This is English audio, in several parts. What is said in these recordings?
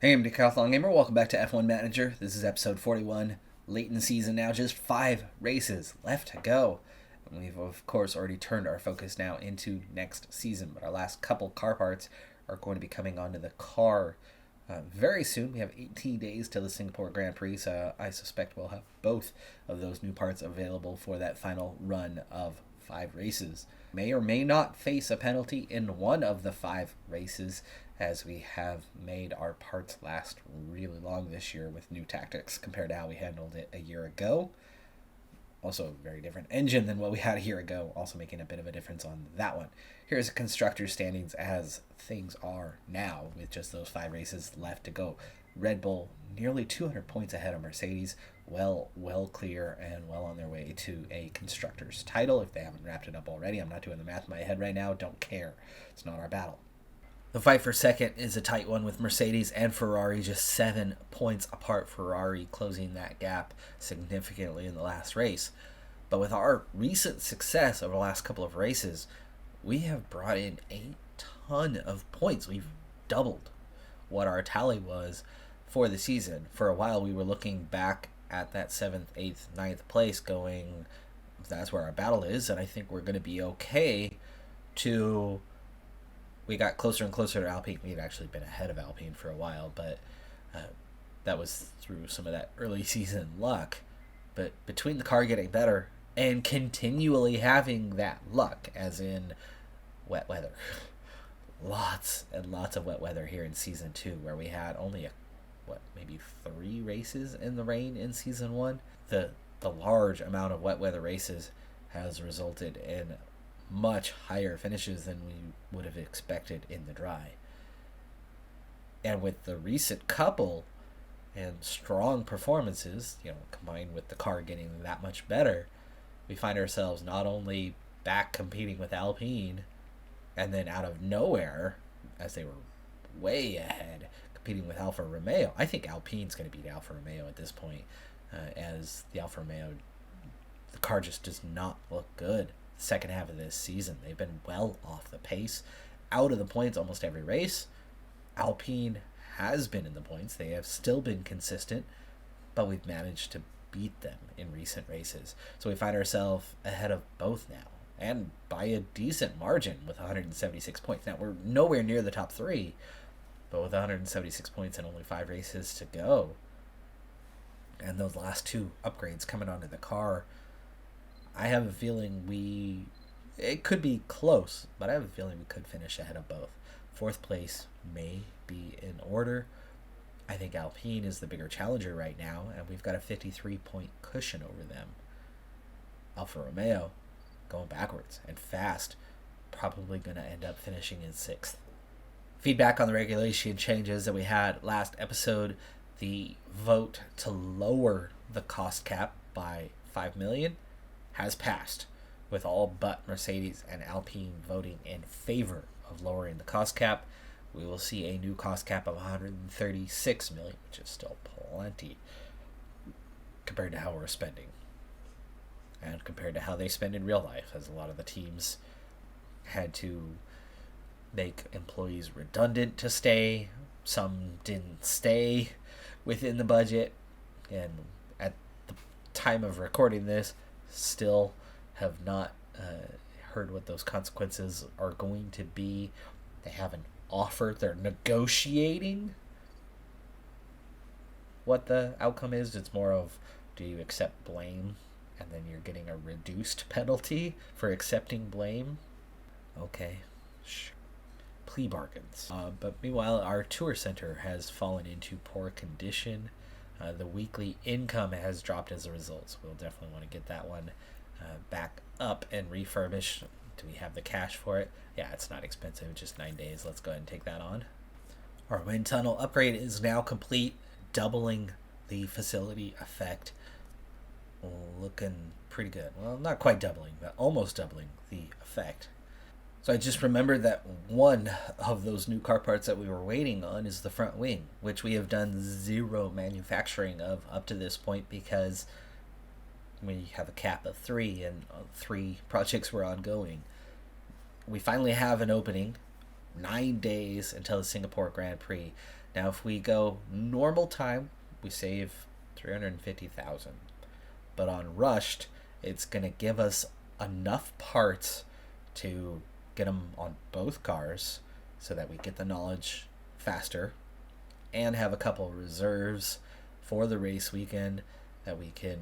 Hey, I'm Decathlon Gamer. Welcome back to F1 Manager. This is episode 41. Late in the season now, just 5 races left to go. And we've, of course, already turned our focus now into next season. But our last couple car parts are going to be coming onto the car very soon. We have 18 days till the Singapore Grand Prix, so I suspect we'll have both of those new parts available for that final run of 5 races. May or may not face a penalty in one of the 5 races, as we have made our parts last really long this year with new tactics compared to how we handled it a year ago. Also a very different engine than what we had a year ago, also making a bit of a difference on that one. Here's constructor standings as things are now with just those 5 races left to go. Red Bull nearly 200 points ahead of Mercedes, well clear and well on their way to a constructor's title if they haven't wrapped it up already. I'm not doing the math in my head right now, don't care. It's not our battle. The fight for second is a tight one with Mercedes and Ferrari just 7 points apart. Ferrari closing that gap significantly in the last race. But with our recent success over the last couple of races, we have brought in a ton of points. We've doubled what our tally was for the season. For a while, we were looking back at that 7th, 8th, 9th place going, that's where our battle is, and I think we're going to be okay to... We got closer and closer to Alpine. We had actually been ahead of Alpine for a while, but that was through some of that early season luck. But between the car getting better and continually having that luck, as in wet weather, lots and lots of wet weather here in Season 2, where we had only, maybe 3 races in the rain in Season 1. The large amount of wet weather races has resulted in much higher finishes than we would have expected in the dry. And with the recent couple and strong performances, combined with the car getting that much better, we find ourselves not only back competing with Alpine, and then out of nowhere, as they were way ahead, competing with Alfa Romeo. I think Alpine's going to beat Alfa Romeo at this point, as the Alfa Romeo, the car just does not look good. Second half of this season, they've been well off the pace, out of the points almost every race. Alpine has been in the points. They have still been consistent, but we've managed to beat them in recent races. So we find ourselves ahead of both now, and by a decent margin with 176 points. Now, we're nowhere near the top 3, but with 176 points and only 5 races to go, and those last 2 upgrades coming onto the car, I have a feeling it could be close, but I have a feeling we could finish ahead of both. 4th place may be in order. I think Alpine is the bigger challenger right now, and we've got a 53-point cushion over them. Alfa Romeo, going backwards and fast, probably going to end up finishing in 6th. Feedback on the regulation changes that we had last episode. The vote to lower the cost cap by $5 million has passed, with all but Mercedes and Alpine voting in favor of lowering the cost cap. We will see a new cost cap of $136 million, which is still plenty compared to how we're spending, and compared to how they spend in real life, as a lot of the teams had to make employees redundant to stay. Some didn't stay within the budget, and at the time of recording this, still have not heard what those consequences are going to be. They haven't offered. They're negotiating what the outcome is. It's more of, do you accept blame, and then you're getting a reduced penalty for accepting blame? Okay, sure. Plea bargains. But meanwhile, our tour center has fallen into poor condition. The weekly income has dropped as a result, so we'll definitely want to get that one back up and refurbished. Do we have the cash for it? Yeah, it's not expensive, just 9 days. Let's go ahead and take that on. Our wind tunnel upgrade is now complete, doubling the facility effect. Looking pretty good. Well, not quite doubling, but almost doubling the effect. So I just remembered that one of those new car parts that we were waiting on is the front wing, which we have done 0 manufacturing of up to this point, because we have a cap of 3 and 3 projects were ongoing. We finally have an opening, 9 days until the Singapore Grand Prix. Now, if we go normal time, we save 350,000. But on rushed, it's going to give us enough parts to get them on both cars so that we get the knowledge faster and have a couple reserves for the race weekend that we can,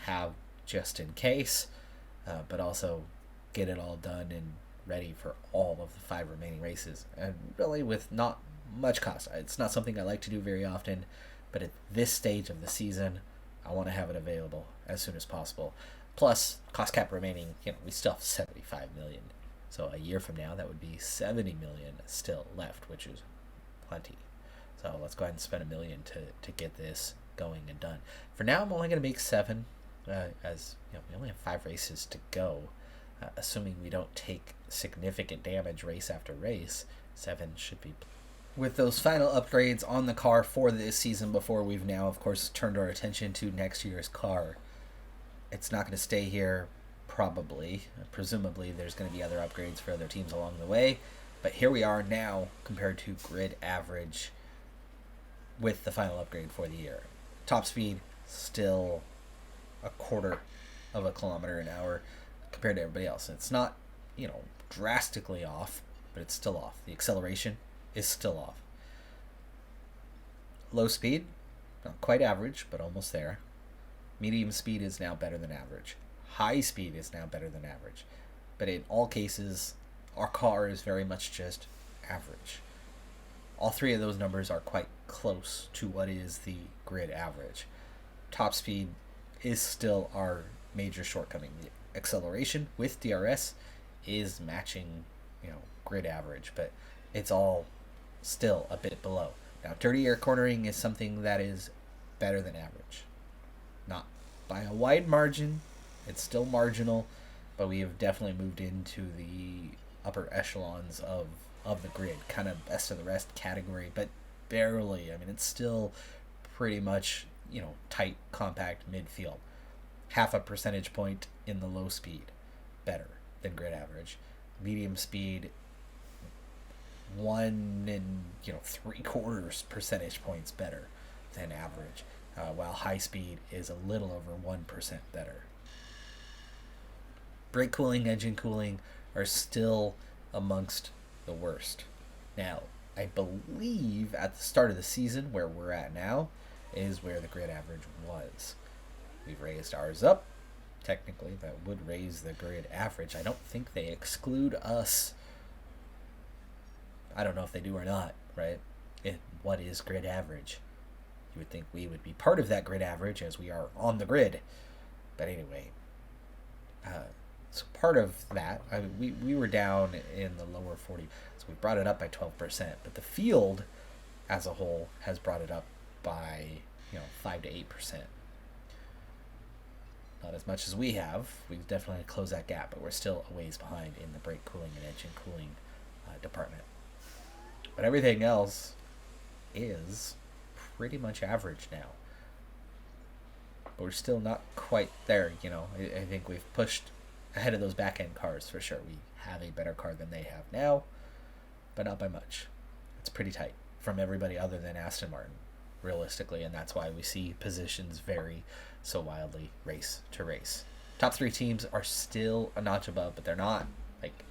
have just in case, but also get it all done and ready for all of the 5 remaining races. And really with not much cost. It's not something I like to do very often, but at this stage of the season, I want to have it available as soon as possible. Plus, cost cap remaining, we still have 75 million. So a year from now, that would be 70 million still left, which is plenty. So let's go ahead and spend $1 million to get this going and done. For now, I'm only going to make 7, as we only have 5 races to go. Assuming we don't take significant damage race after race, 7 should be. With those final upgrades on the car for this season before we've now, of course, turned our attention to next year's car, it's not going to stay here, probably. Presumably, there's going to be other upgrades for other teams along the way. But here we are now compared to grid average with the final upgrade for the year. Top speed, still a quarter of a kilometer an hour compared to everybody else. It's not, drastically off, but it's still off. The acceleration is still off. Low speed, not quite average, but almost there. Medium speed is now better than average. High speed is now better than average. But in all cases, our car is very much just average. All 3 of those numbers are quite close to what is the grid average. Top speed is still our major shortcoming. The acceleration with DRS is matching, grid average, but it's all still a bit below. Now, dirty air cornering is something that is better than average. Not by a wide margin. It's still marginal, but we have definitely moved into the upper echelons of the grid, kind of best of the rest category, but barely. I mean, it's still pretty much, tight, compact midfield. Half a percentage point in the low speed, better than grid average. Medium speed, 1 and 3/4 percentage points better than average, while high speed is a little over 1% better. Brake cooling, engine cooling are still amongst the worst. Now, I believe at the start of the season, where we're at now, is where the grid average was. We've raised ours up. Technically, that would raise the grid average. I don't think they exclude us. I don't know if they do or not, right? What is grid average? You would think we would be part of that grid average as we are on the grid. But anyway, so part of that, we were down in the lower 40, so we brought it up by 12%. But the field as a whole has brought it up by 5 to 8%. Not as much as we have. We've definitely closed that gap, but we're still a ways behind in the brake cooling and engine cooling department. But everything else is pretty much average now. But we're still not quite there, I think we've pushed ahead of those back-end cars for sure. We have a better car than they have now, but not by much. It's pretty tight from everybody other than Aston Martin, realistically, and that's why we see positions vary so wildly race to race. Top 3 teams are still a notch above, but they're not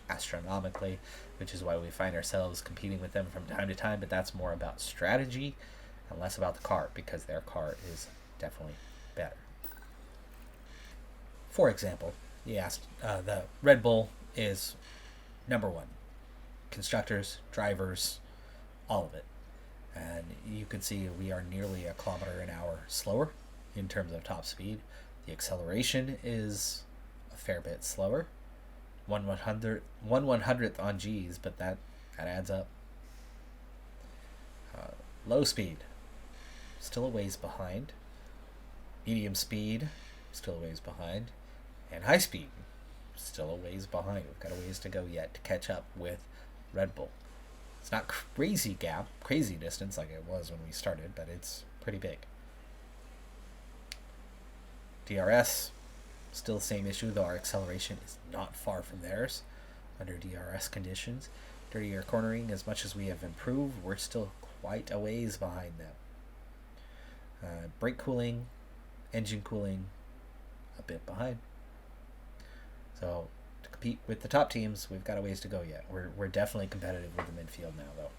astronomically, which is why we find ourselves competing with them from time to time, but that's more about strategy and less about the car, because their car is definitely better. For example, you asked, the Red Bull is number 1. Constructors, drivers, all of it. And you can see we are nearly a kilometer an hour slower in terms of top speed. The acceleration is a fair bit slower. 1/100th on G's, but that adds up. Low speed, still a ways behind. Medium speed, still a ways behind. And high speed, still a ways behind. We've got a ways to go yet to catch up with Red Bull. It's not crazy gap, crazy distance like it was when we started, but it's pretty big. DRS, still the same issue, though our acceleration is not far from theirs under DRS conditions. Dirty air cornering, as much as we have improved, we're still quite a ways behind them. Brake cooling, engine cooling, a bit behind. So to compete with the top teams, we've got a ways to go yet. We're definitely competitive with the midfield now, though.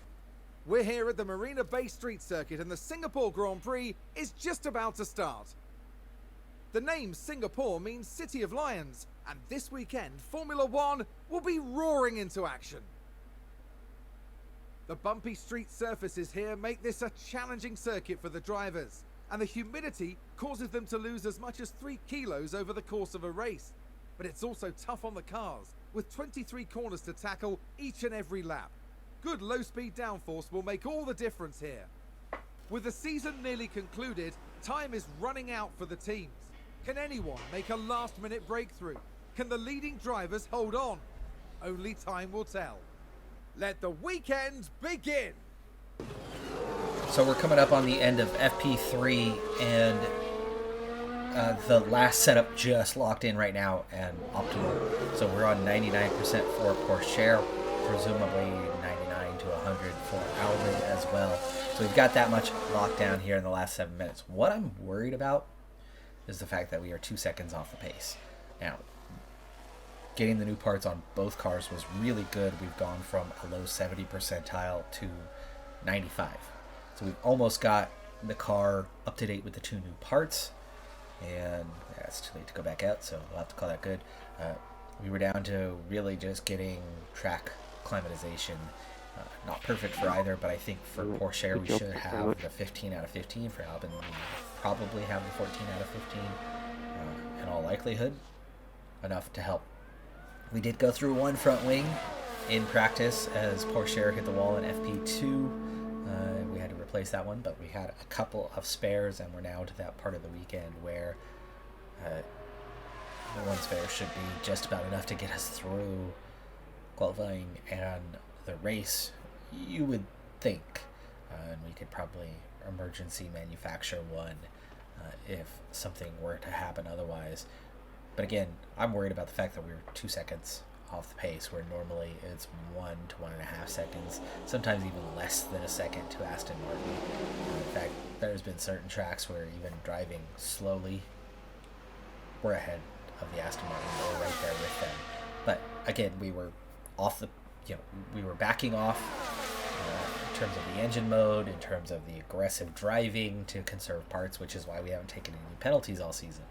We're here at the Marina Bay Street Circuit, and the Singapore Grand Prix is just about to start. The name Singapore means City of Lions, and this weekend Formula One will be roaring into action. The bumpy street surfaces here make this a challenging circuit for the drivers, and the humidity causes them to lose as much as 3 kilos over the course of a race. But it's also tough on the cars, with 23 corners to tackle each and every lap. Good low-speed downforce will make all the difference here. With the season nearly concluded, time is running out for the teams. Can anyone make a last-minute breakthrough? Can the leading drivers hold on? Only time will tell. Let the weekend begin! So we're coming up on the end of FP3, and the last setup just locked in right now and optimal. So we're on 99% for Porsche, presumably 99 to 100 for Albon as well. So we've got that much locked down here in the last 7 minutes. What I'm worried about is the fact that we are 2 seconds off the pace. Now, getting the new parts on both cars was really good. We've gone from a low 70 percentile to 95. So we've almost got the car up to date with the 2 new parts. And yeah, it's too late to go back out, so we'll have to call that good. We were down to really just getting track climatization. Not perfect for either, but I think for Porsche we should have the 15 out of 15. For Albon, we probably have the 14 out of 15 in all likelihood. Enough to help. We did go through one front wing in practice as Porsche hit the wall in FP2. We had to replace that one, but we had a couple of spares, and we're now to that part of the weekend where the one spare should be just about enough to get us through qualifying and the race, you would think. And we could probably emergency manufacture one if something were to happen otherwise. But again, I'm worried about the fact that we're 2 seconds off the pace, where normally it's 1 to 1.5 seconds, sometimes even less than a second to Aston Martin. In fact, there's been certain tracks where even driving slowly, we're ahead of the Aston Martin. We're right there with them. But again, we were off the, we were backing off in terms of the engine mode, in terms of the aggressive driving to conserve parts, which is why we haven't taken any penalties all season.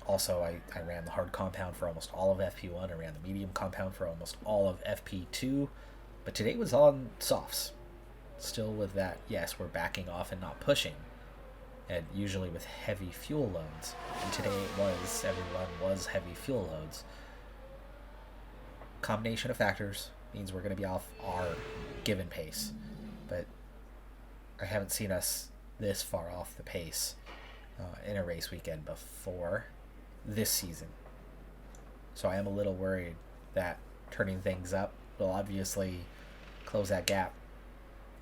Also, I ran the hard compound for almost all of FP1. I ran the medium compound for almost all of FP2. But today was on softs. Still with that, yes, we're backing off and not pushing. And usually with heavy fuel loads. And today everyone was heavy fuel loads. Combination of factors means we're going to be off our given pace. But I haven't seen us this far off the pace in a race weekend before this season. So I am a little worried that turning things up will obviously close that gap,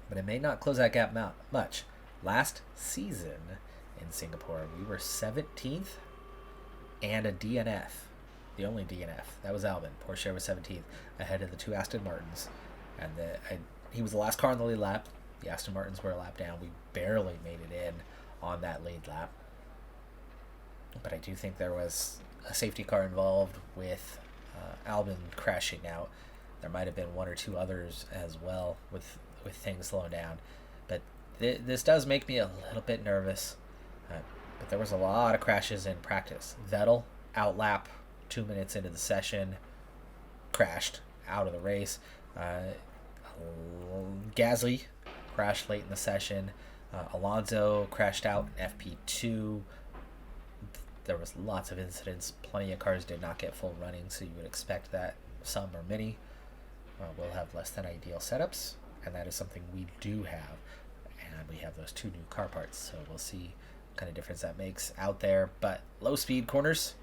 but it may not close that gap much. Last season in Singapore, we were 17th and a DNF, the only DNF. That was Albon. Porsche was 17th, ahead of the 2 Aston Martins, and he was the last car on the lead lap. The Aston Martins were a lap down. We barely made it in on that lead lap. But I do think there was a safety car involved with Albon crashing out. There might have been 1 or 2 others as well with things slowing down. But this does make me a little bit nervous. But there was a lot of crashes in practice. Vettel, outlap 2 minutes into the session, crashed out of the race. Gasly crashed late in the session. Alonso crashed out in FP2. There was lots of incidents. Plenty of cars did not get full running, so you would expect that some or many will have less than ideal setups, and that is something we do have. And we have those 2 new car parts, so we'll see what kind of difference that makes out there. But low speed corners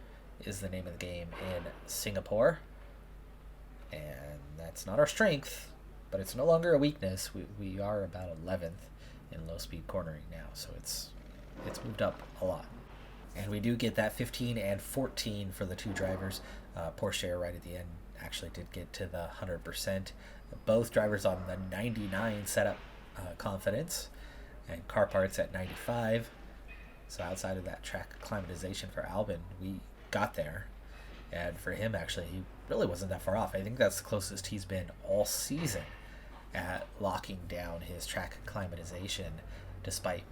is the name of the game in Singapore, and that's not our strength, but it's no longer a weakness. We are about 11th in low speed cornering now, so it's moved up a lot. And we do get that 15 and 14 for the 2 drivers. Porsche right at the end actually did get to the 100%. Both drivers on the 99 setup confidence, and car parts at 95. So outside of that track acclimatization for Albin, we got there. And for him, actually, he really wasn't that far off. I think that's the closest he's been all season at locking down his track acclimatization despite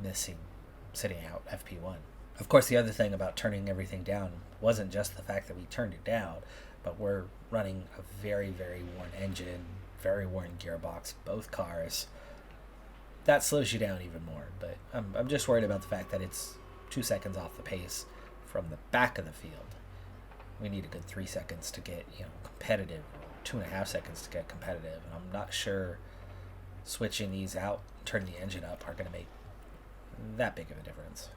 sitting out FP1. Of course, the other thing about turning everything down wasn't just the fact that we turned it down, but we're running a very, very worn engine, very worn gearbox, both cars. That slows you down even more, but I'm just worried about the fact that it's 2 seconds off the pace from the back of the field. We need a good 3 seconds to get competitive, 2.5 seconds to get competitive, and I'm not sure switching these out, turning the engine up, are going to make that big of a difference.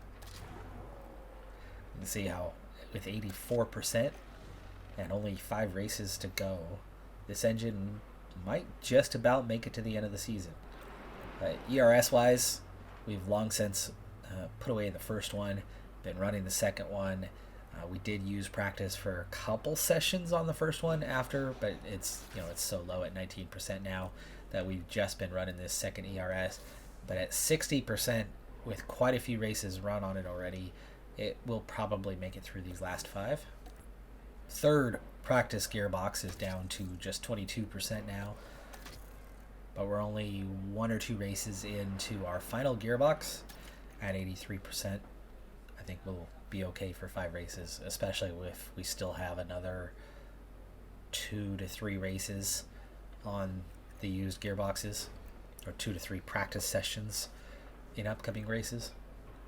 You can see how with 84% and only 5 races to go, this engine might just about make it to the end of the season. ERS wise, we've long since put away the first one, been running the second one. We did use practice for a couple sessions on the first one after, but it's so low at 19% now that we've just been running this second ERS. But at 60% with quite a few races run on it already, it will probably make it through these last 5. Third practice gearbox is down to just 22% now, but we're only 1 or 2 races into our final gearbox at 83%. I think we'll be okay for 5 races, especially if we still have another 2 to 3 races on the used gearboxes, or 2 to 3 practice sessions in upcoming races.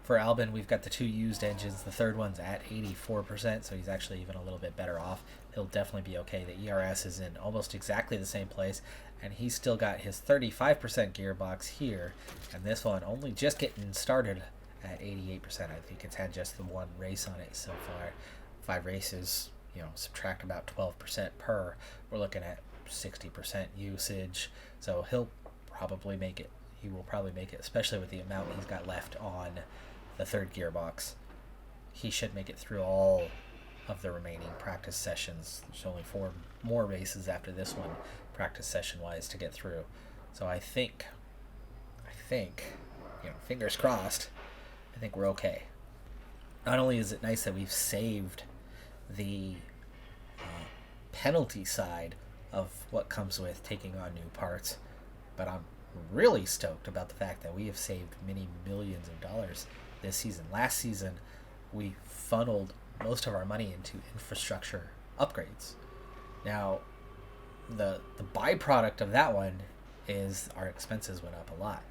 For Albin, we've got the 2 used engines. The third one's at 84%, so he's actually even a little bit better off. He'll definitely be okay. The ERS is in almost exactly the same place, and he's still got his 35% gearbox here, and this one only just getting started at 88%. I think it's had just the 1 race on it so far. 5 races, subtract about 12% per. We're looking at 60% usage, so he'll probably make it. He will probably make it, especially with the amount he's got left on the third gearbox. He should make it through all of the remaining practice sessions. There's only 4 more races after this one, practice session-wise, to get through. So I think, fingers crossed, I think we're okay. Not only is it nice that we've saved the penalty side of what comes with taking on new parts, but I'm really stoked about the fact that we have saved many millions of dollars this season. Last season, we funneled most of our money into infrastructure upgrades. Now, the byproduct of that one is our expenses went up a lot.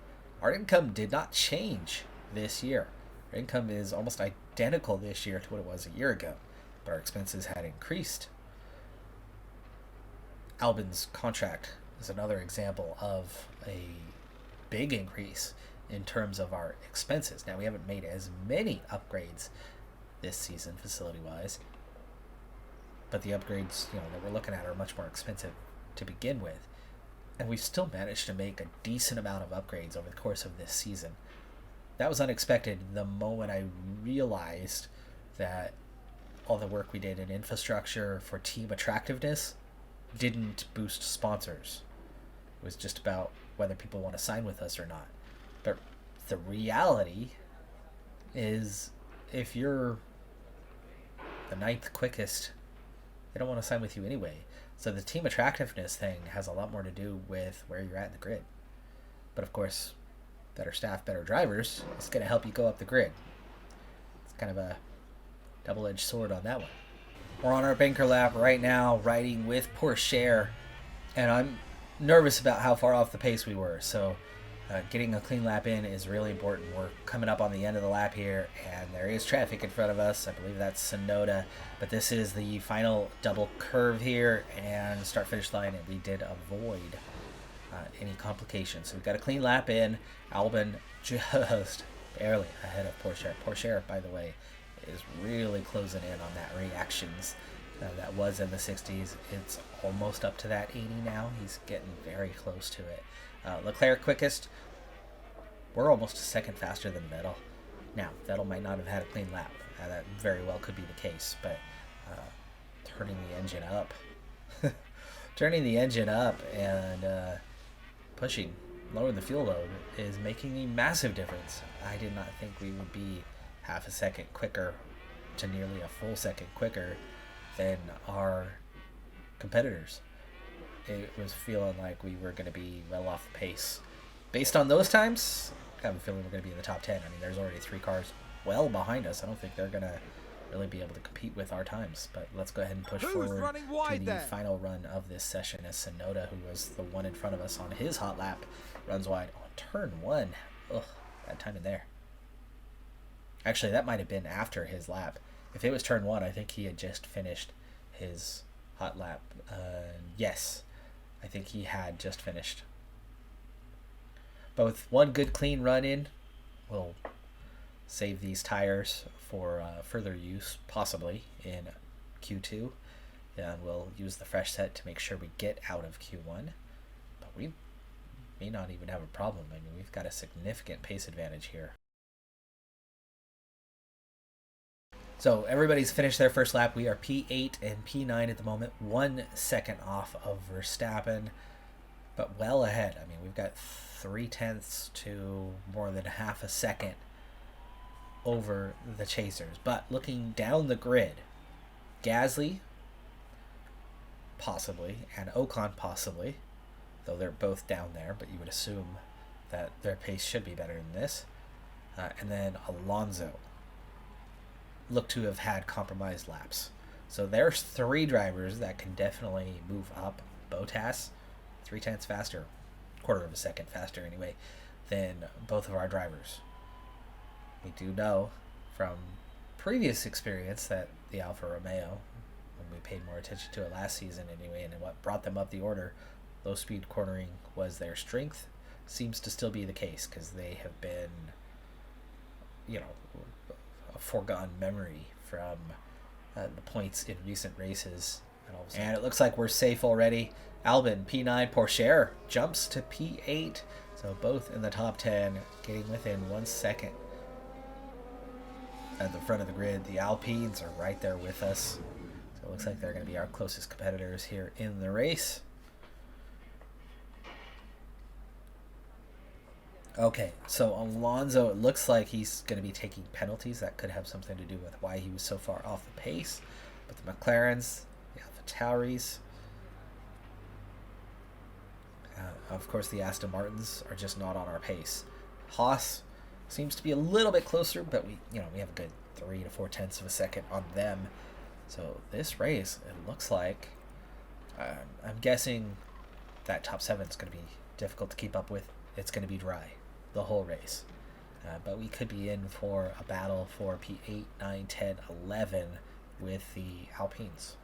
Our income did not change this year. Our income is almost identical this year to what it was a year ago, but our expenses had increased. Albin's contract is another example of a big increase in terms of our expenses. Now, we haven't made as many upgrades this season, facility-wise, but the upgrades that we're looking at are much more expensive to begin with, and we've still managed to make a decent amount of upgrades over the course of this season. That was unexpected the moment I realized that all the work we did in infrastructure for team attractiveness didn't boost sponsors. It was just about whether people want to sign with us or not. But the reality is, if you're the 9th quickest, they don't want to sign with you anyway. So the team attractiveness thing has a lot more to do with where you're at in the grid. But of course, better staff, better drivers is going to help you go up the grid. It's kind of a double-edged sword on that one. We're on our banker lap right now, riding with Porsche, and I'm nervous about how far off the pace we were. So getting a clean lap in is really important. We're coming up on the end of the lap here, and there is traffic in front of us. I believe that's Sonoda, but this is the final double curve here and start-finish line, and we did avoid any complications. So we've got a clean lap in. Albin just barely ahead of Porsche. Porsche, by the way, is really closing in on that reactions that was in the 60s. It's almost up to that 80 now. He's getting very close to it. Leclerc quickest. We're almost a second faster than Vettel. Now, Vettel might not have had a clean lap. That very well could be the case, but turning the engine up. Turning the engine up and pushing lowering the fuel load is making a massive difference. I did not think we would be half a second quicker to nearly a full second quicker than our competitors. It was feeling like we were going to be well off the pace. Based on those times, I have a feeling we're going to be in the top 10. I mean, there's already 3 cars well behind us. I don't think they're going to really be able to compete with our times. But let's go ahead and push forward to the final run of this session as Sonoda, who was the one in front of us on his hot lap, runs wide on turn 1. Ugh, bad timing there. Actually, that might have been after his lap. If it was turn 1, I think he had just finished his hot lap. Yes, I think he had just finished. But with one good clean run in, we'll save these tires for further use, possibly in Q2. And we'll use the fresh set to make sure we get out of Q1. But we may not even have a problem. I mean, we've got a significant pace advantage here. So everybody's finished their first lap. We are P8 and P9 at the moment, 1 second off of Verstappen, but well ahead. I mean, we've got 0.3 to more than half a second over the chasers. But looking down the grid, Gasly possibly and Ocon possibly, though they're both down there, but you would assume that their pace should be better than this. And then Alonso look to have had compromised laps. So there's 3 drivers that can definitely move up. Bottas, 0.3 faster, 1/4 of a second faster anyway, than both of our drivers. We do know from previous experience that the Alfa Romeo, when we paid more attention to it last season anyway, and what brought them up the order, low speed cornering was their strength. Seems to still be the case because they have been, you know, a foregone memory from the points in recent races. And it looks like we're safe already. Albon, P9, Porsche jumps to P8. So both in the top 10, getting within 1 second. At the front of the grid, the Alpines are right there with us. So it looks like they're going to be our closest competitors here in the race. Okay, so Alonso, it looks like he's going to be taking penalties. That could have something to do with why he was so far off the pace. But the McLarens, the AlphaTauris, of course the Aston Martins are just not on our pace. Haas seems to be a little bit closer, but we have a good 3 to 4 tenths of a second on them. So this race, it looks like, I'm guessing that top 7 is going to be difficult to keep up with. It's going to be dry the whole race. But we could be in for a battle for P8, 9, 10, 11 with the Alpines.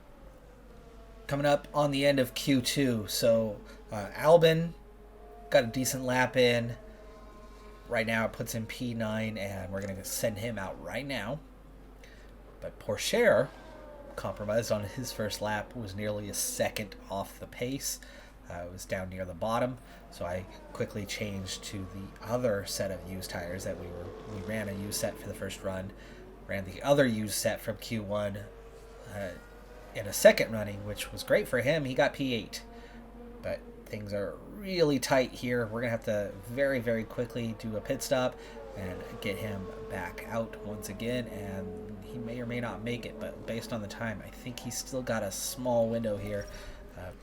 Coming up on the end of Q2, so Albon got a decent lap in. Right now it puts him P9, and we're going to send him out right now. But Porsche compromised on his first lap, was nearly a second off the pace. It was down near the bottom, so I quickly changed to the other set of used tires that we ran a used set for the first run, ran the other used set from Q1 in a second running, which was great for him. He got P8, but things are really tight here. We're gonna have to very, very quickly do a pit stop and get him back out once again, and he may or may not make it, but based on the time, I think he's still got a small window here.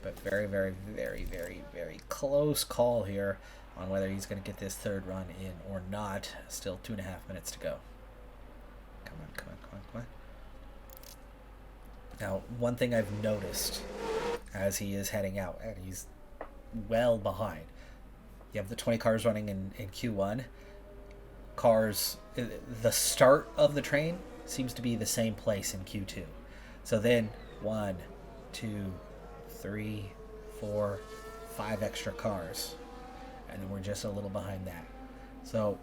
But very, very, very, very, very close call here on whether he's going to get this third run in or not. Still 2.5 minutes to go. Come on. Now, one thing I've noticed as he is heading out, and he's well behind. You have the 20 cars running in Q1. Cars, the start of the train seems to be the same place in Q2. So then 1, 2, 3, 4, 5 extra cars, and then we're just a little behind that. So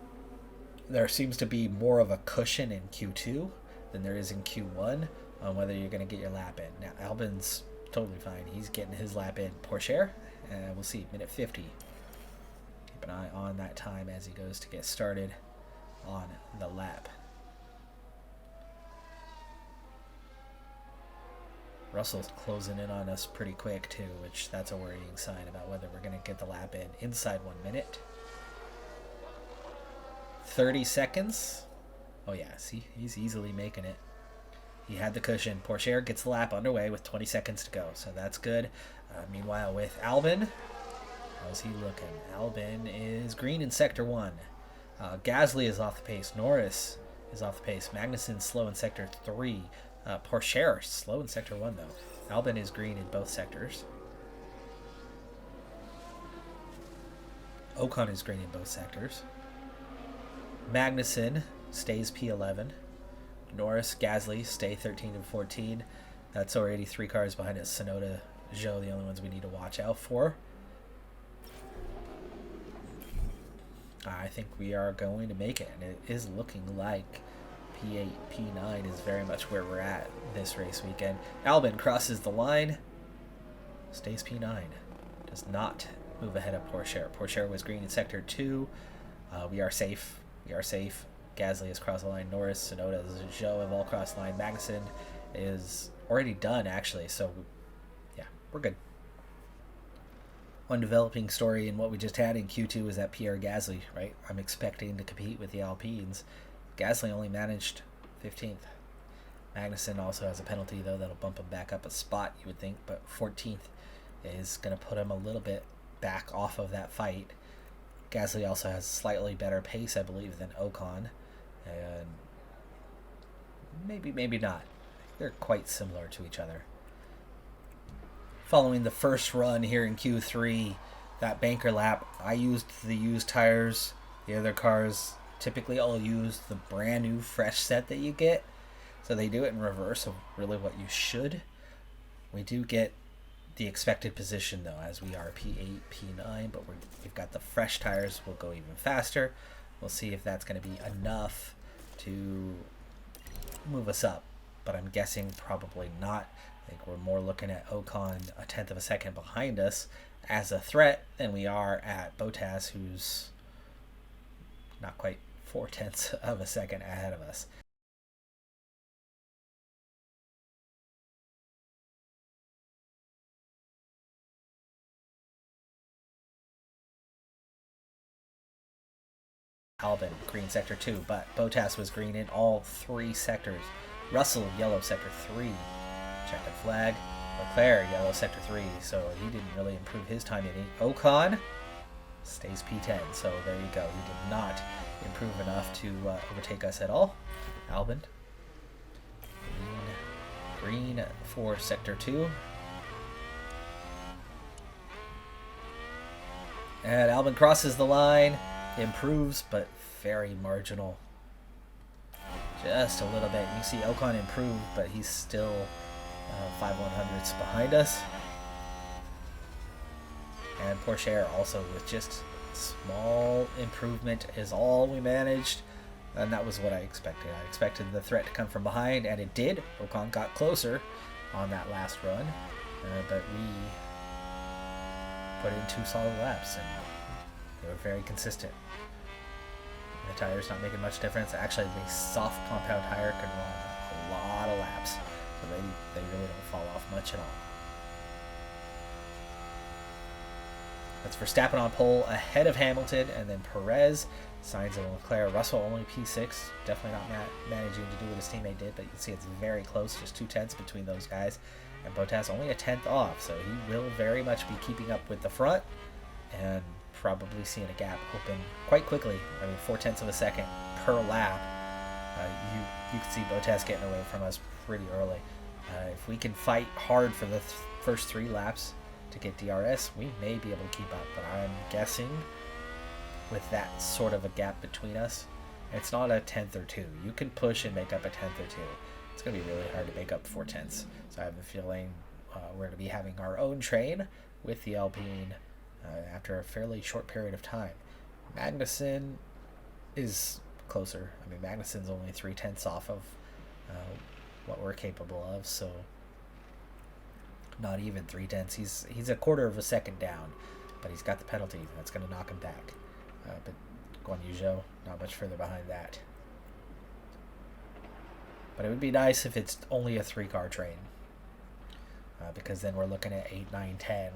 there seems to be more of a cushion in Q2 than there is in Q1 on whether you're going to get your lap in. Now Albon's totally fine. He's getting his lap in. Porsche, we'll see, minute 50. Keep an eye on that time as he goes to get started on the lap. Russell's closing in on us pretty quick too, which that's a worrying sign about whether we're going to get the lap in inside 1 minute. 30 seconds. Oh yeah, see, he's easily making it. He had the cushion. Pourchaire gets the lap underway with 20 seconds to go, so that's good. Meanwhile, with Albin, how's he looking? Albin is green in Sector 1. Gasly is off the pace. Norris is off the pace. Magnussen slow in Sector 3. Pourchaire slow in Sector 1, though. Albin is green in both sectors. Ocon is green in both sectors. Magnussen stays P11. Norris, Gasly stay 13 and 14. That's already 3 cars behind us. Tsunoda, Zhou, the only ones we need to watch out for. I think we are going to make it, and it is looking like P8, P9 is very much where we're at this race weekend. Albin crosses the line, stays P9, does not move ahead of Pourchaire. Pourchaire was green in Sector 2. We are safe. We are safe. Gasly has crossed the line. Norris, Tsunoda, Zhou have all crossed the line. Magnussen is already done, actually, so yeah, we're good. One developing story in what we just had in Q2 is that Pierre Gasly, right? I'm expecting to compete with the Alpines. Gasly only managed 15th. Magnussen also has a penalty, though, that'll bump him back up a spot, you would think, but 14th is going to put him a little bit back off of that fight. Gasly also has slightly better pace, I believe, than Ocon, and maybe not. They're quite similar to each other. Following the first run here in Q3, that banker lap, I used the used tires. The other cars typically all use the brand new fresh set that you get. So they do it in reverse of really what you should. We do get the expected position though, as we are P8, P9, but we've got the fresh tires. We'll go even faster. We'll see if that's going to be enough to move us up, but I'm guessing probably not. I think we're more looking at Ocon a tenth of a second behind us as a threat than we are at Bottas, who's not quite 4/10 of a second ahead of us. Albin, green sector 2, but Bottas was green in all 3 sectors. Russell, yellow sector 3. Checkered flag. Leclerc, yellow sector 3, so he didn't really improve his time any. Ocon stays P10, so there you go. He did not improve enough to overtake us at all. Albin, green for sector 2. And Albin crosses the line, improves, but very marginal. Just a little bit. You see Ocon improved, but he's still 5/100ths behind us. And Pourchaire also with just small improvement is all we managed. And that was what I expected. I expected the threat to come from behind, and it did. Ocon got closer on that last run, but we put in 2 solid laps, and they were very consistent. The tire's not making much difference. Actually, the soft compound tire can run a lot of laps, so they really don't fall off much at all. That's Verstappen on pole ahead of Hamilton, and then Perez, Sainz and Leclerc. Russell only P6, definitely not managing to do what his teammate did, but you can see it's very close, just 2/10 between those guys. And Bottas only a 10th off, so he will very much be keeping up with the front and probably seeing a gap open quite quickly. I mean, 4/10 of a second per lap. You can see Bottas getting away from us pretty early. If we can fight hard for the first 3 laps to get DRS, we may be able to keep up, but I'm guessing with that sort of a gap between us, it's not a 10th or 2. You can push and make up a 10th or 2. It's going to be really hard to make up 4/10. So I have a feeling we're going to be having our own train with the Alpine after a fairly short period of time. Magnussen is closer. I mean, Magnussen's only 3/10 off of what we're capable of, so not even 3/10. He's a quarter of a second down, but he's got the penalty. That's going to knock him back. But Guan Yu Zhou, not much further behind that. But it would be nice if it's only a 3-car train. because then we're looking at 8, 9, 10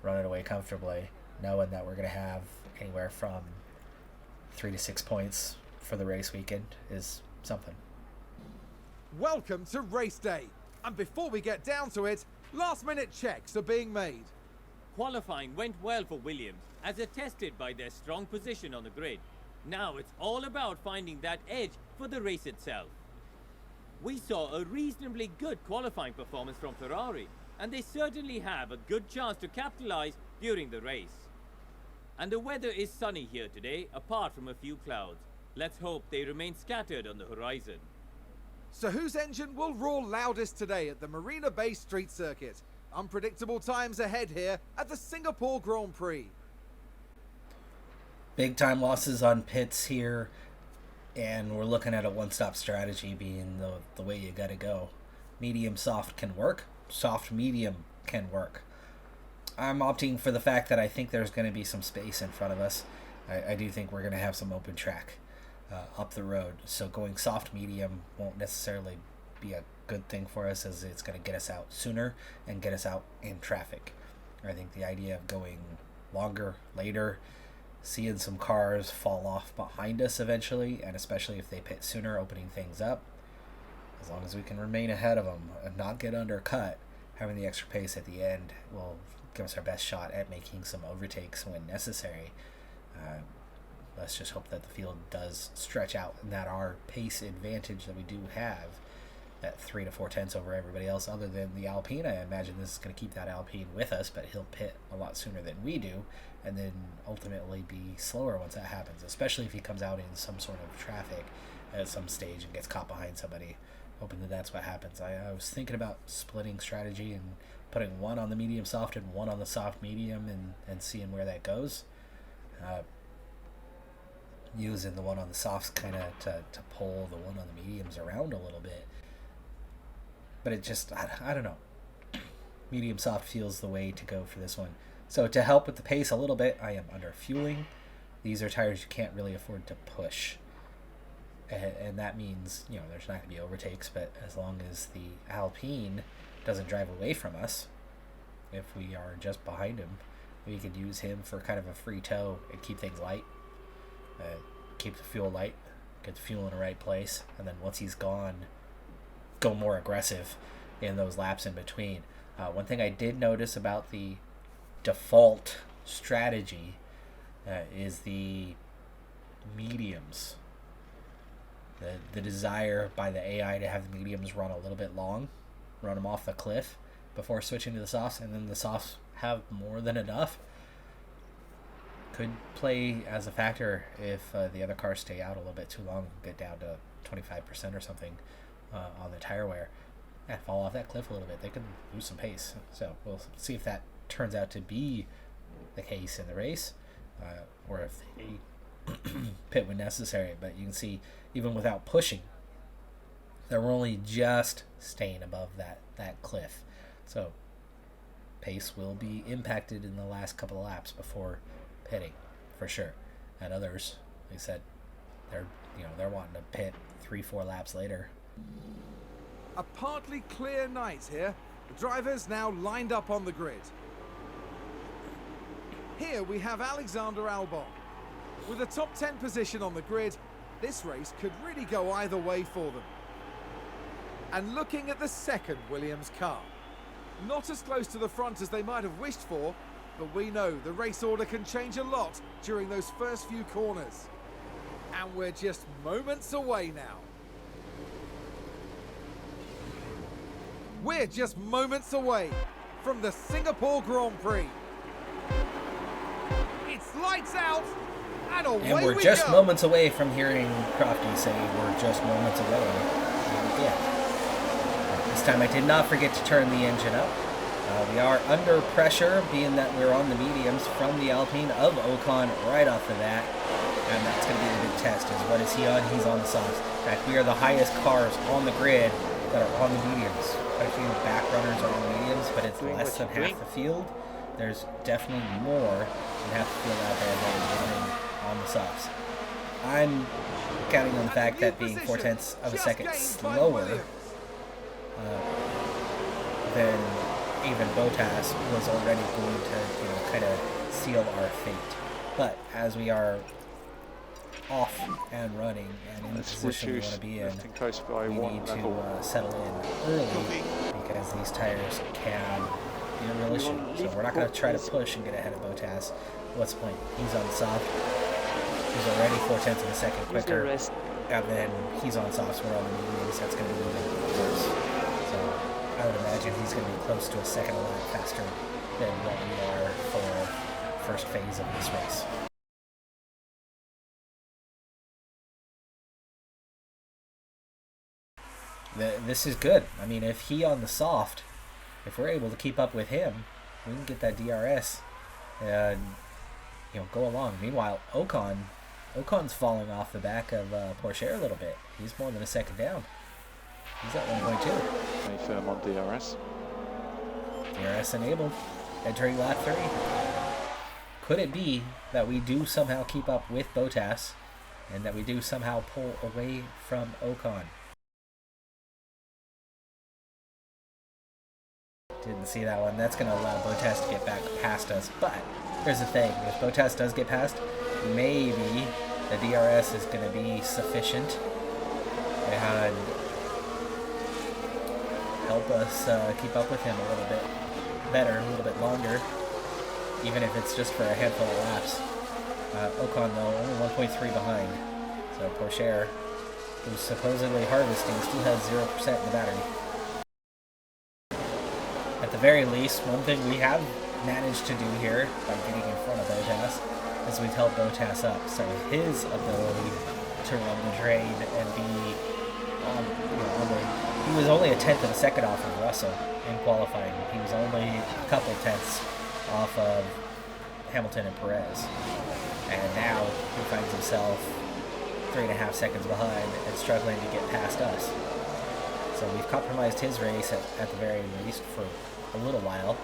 running away comfortably, knowing that we're going to have anywhere from 3 to 6 points for the race weekend is something. Welcome to race day. And before we get down to it, last minute checks are being made. Qualifying went well for Williams, as attested by their strong position on the grid. Now it's all about finding that edge for the race itself. We saw a reasonably good qualifying performance from Ferrari, and they certainly have a good chance to capitalize during the race. And the weather is sunny here today, apart from a few clouds. Let's hope they remain scattered on the horizon. So whose engine will roar loudest today at the Marina Bay Street Circuit? Unpredictable times ahead here at the Singapore Grand Prix. Big time losses on pits here, and we're looking at a one-stop strategy being the way you gotta go. Medium soft can work, soft medium can work. I'm opting for the fact that I think there's going to be some space in front of us. I do think we're going to have some open track up the road, so going soft medium won't necessarily be a good thing for us, as it's going to get us out sooner and get us out in traffic. I think the idea of going longer, later, seeing some cars fall off behind us eventually, and especially if they pit sooner, opening things up, as long as we can remain ahead of them and not get undercut, having the extra pace at the end will give us our best shot at making some overtakes when necessary. Let's just hope that the field does stretch out and that our pace advantage that we do have, that 3 to 4 tenths over everybody else other than the Alpine. I imagine this is going to keep that Alpine with us, but he'll pit a lot sooner than we do, and then ultimately be slower once that happens, especially if he comes out in some sort of traffic at some stage and gets caught behind somebody. Hoping that that's what happens. I was thinking about splitting strategy and putting one on the medium soft and one on the soft medium and seeing where that goes. Using the one on the softs kind of to pull the one on the mediums around a little bit. But it just, I don't know. Medium soft feels the way to go for this one. So to help with the pace a little bit, I am under fueling. These are tires you can't really afford to push. And that means, there's not going to be overtakes, but as long as the Alpine doesn't drive away from us, if we are just behind him, we could use him for kind of a free tow and keep things light. Keep the fuel light, get the fuel in the right place, and then once he's gone, go more aggressive in those laps in between. One thing I did notice about the default strategy is the mediums. The desire by the AI to have the mediums run a little bit long, run them off the cliff before switching to the softs, and then the softs have more than enough. Could play as a factor if the other cars stay out a little bit too long, get down to 25% or something on the tire wear, and fall off that cliff a little bit. They could lose some pace. So we'll see if that turns out to be the case in the race, or if they pit when necessary. But you can see, even without pushing, they're only just staying above that cliff. So pace will be impacted in the last couple of laps before pitting, for sure. And others, like I said, they're wanting to pit 3-4 laps later. A partly clear night here. The drivers now lined up on the grid. Here we have Alexander Albon. With a top 10 position on the grid, this race could really go either way for them. And looking at the second Williams car, not as close to the front as they might have wished for, but we know the race order can change a lot during those first few corners. And we're just moments away now. We're just moments away from the Singapore Grand Prix. It's lights out, and away we go. And we're just moments away from hearing Crofty say we're just moments away. Yeah. This time I did not forget to turn the engine up. We are under pressure, being that we're on the mediums from the Alpine of Ocon right off the bat. And that's going to be the big test, is what is he on? He's on the softs. In fact, we are the highest cars on the grid that are on the mediums. Quite a few back runners are on the mediums, but it's less than half the field. There's definitely more than half the field out there that is running on the softs. I'm counting on the fact that being 4/10 of a second slower then even Bottas was already going to, kind of seal our fate. But as we are off and running and in the position we want to be in, we need to settle in early because these tires can be a real issue. So we're not going to try to push and get ahead of Bottas. What's the point? He's on soft. He's already 4/10 of a second quicker. And then he's on softs, we're on the mediums. That's going to be even worse. So I would imagine he's going to be close to a second a lap faster than what we are for first phase of this race. This is good. I mean, if he on the soft, if we're able to keep up with him, we can get that DRS and go along. Meanwhile, Ocon's falling off the back of Porsche a little bit. He's more than a second down. He's at 1.2. Stay firm on DRS. DRS enabled. Entering lap 3. Could it be that we do somehow keep up with Bottas and that we do somehow pull away from Ocon? Didn't see that one. That's going to allow Bottas to get back past us. But here's the thing. If Bottas does get past, maybe the DRS is going to be sufficient and help us keep up with him a little bit better, a little bit longer, even if it's just for a handful of laps. Ocon, though, only 1.3 behind. So Porsche, who's supposedly harvesting, still has 0% in the battery. At the very least, one thing we have managed to do here by getting in front of Bottas is we've held Bottas up. So his ability to run the train and be on the... He was only a 1/10 of a second off of Russell in qualifying. He was only a couple tenths off of Hamilton and Perez. And now he finds himself 3.5 seconds behind and struggling to get past us. So we've compromised his race at the very least for a little while,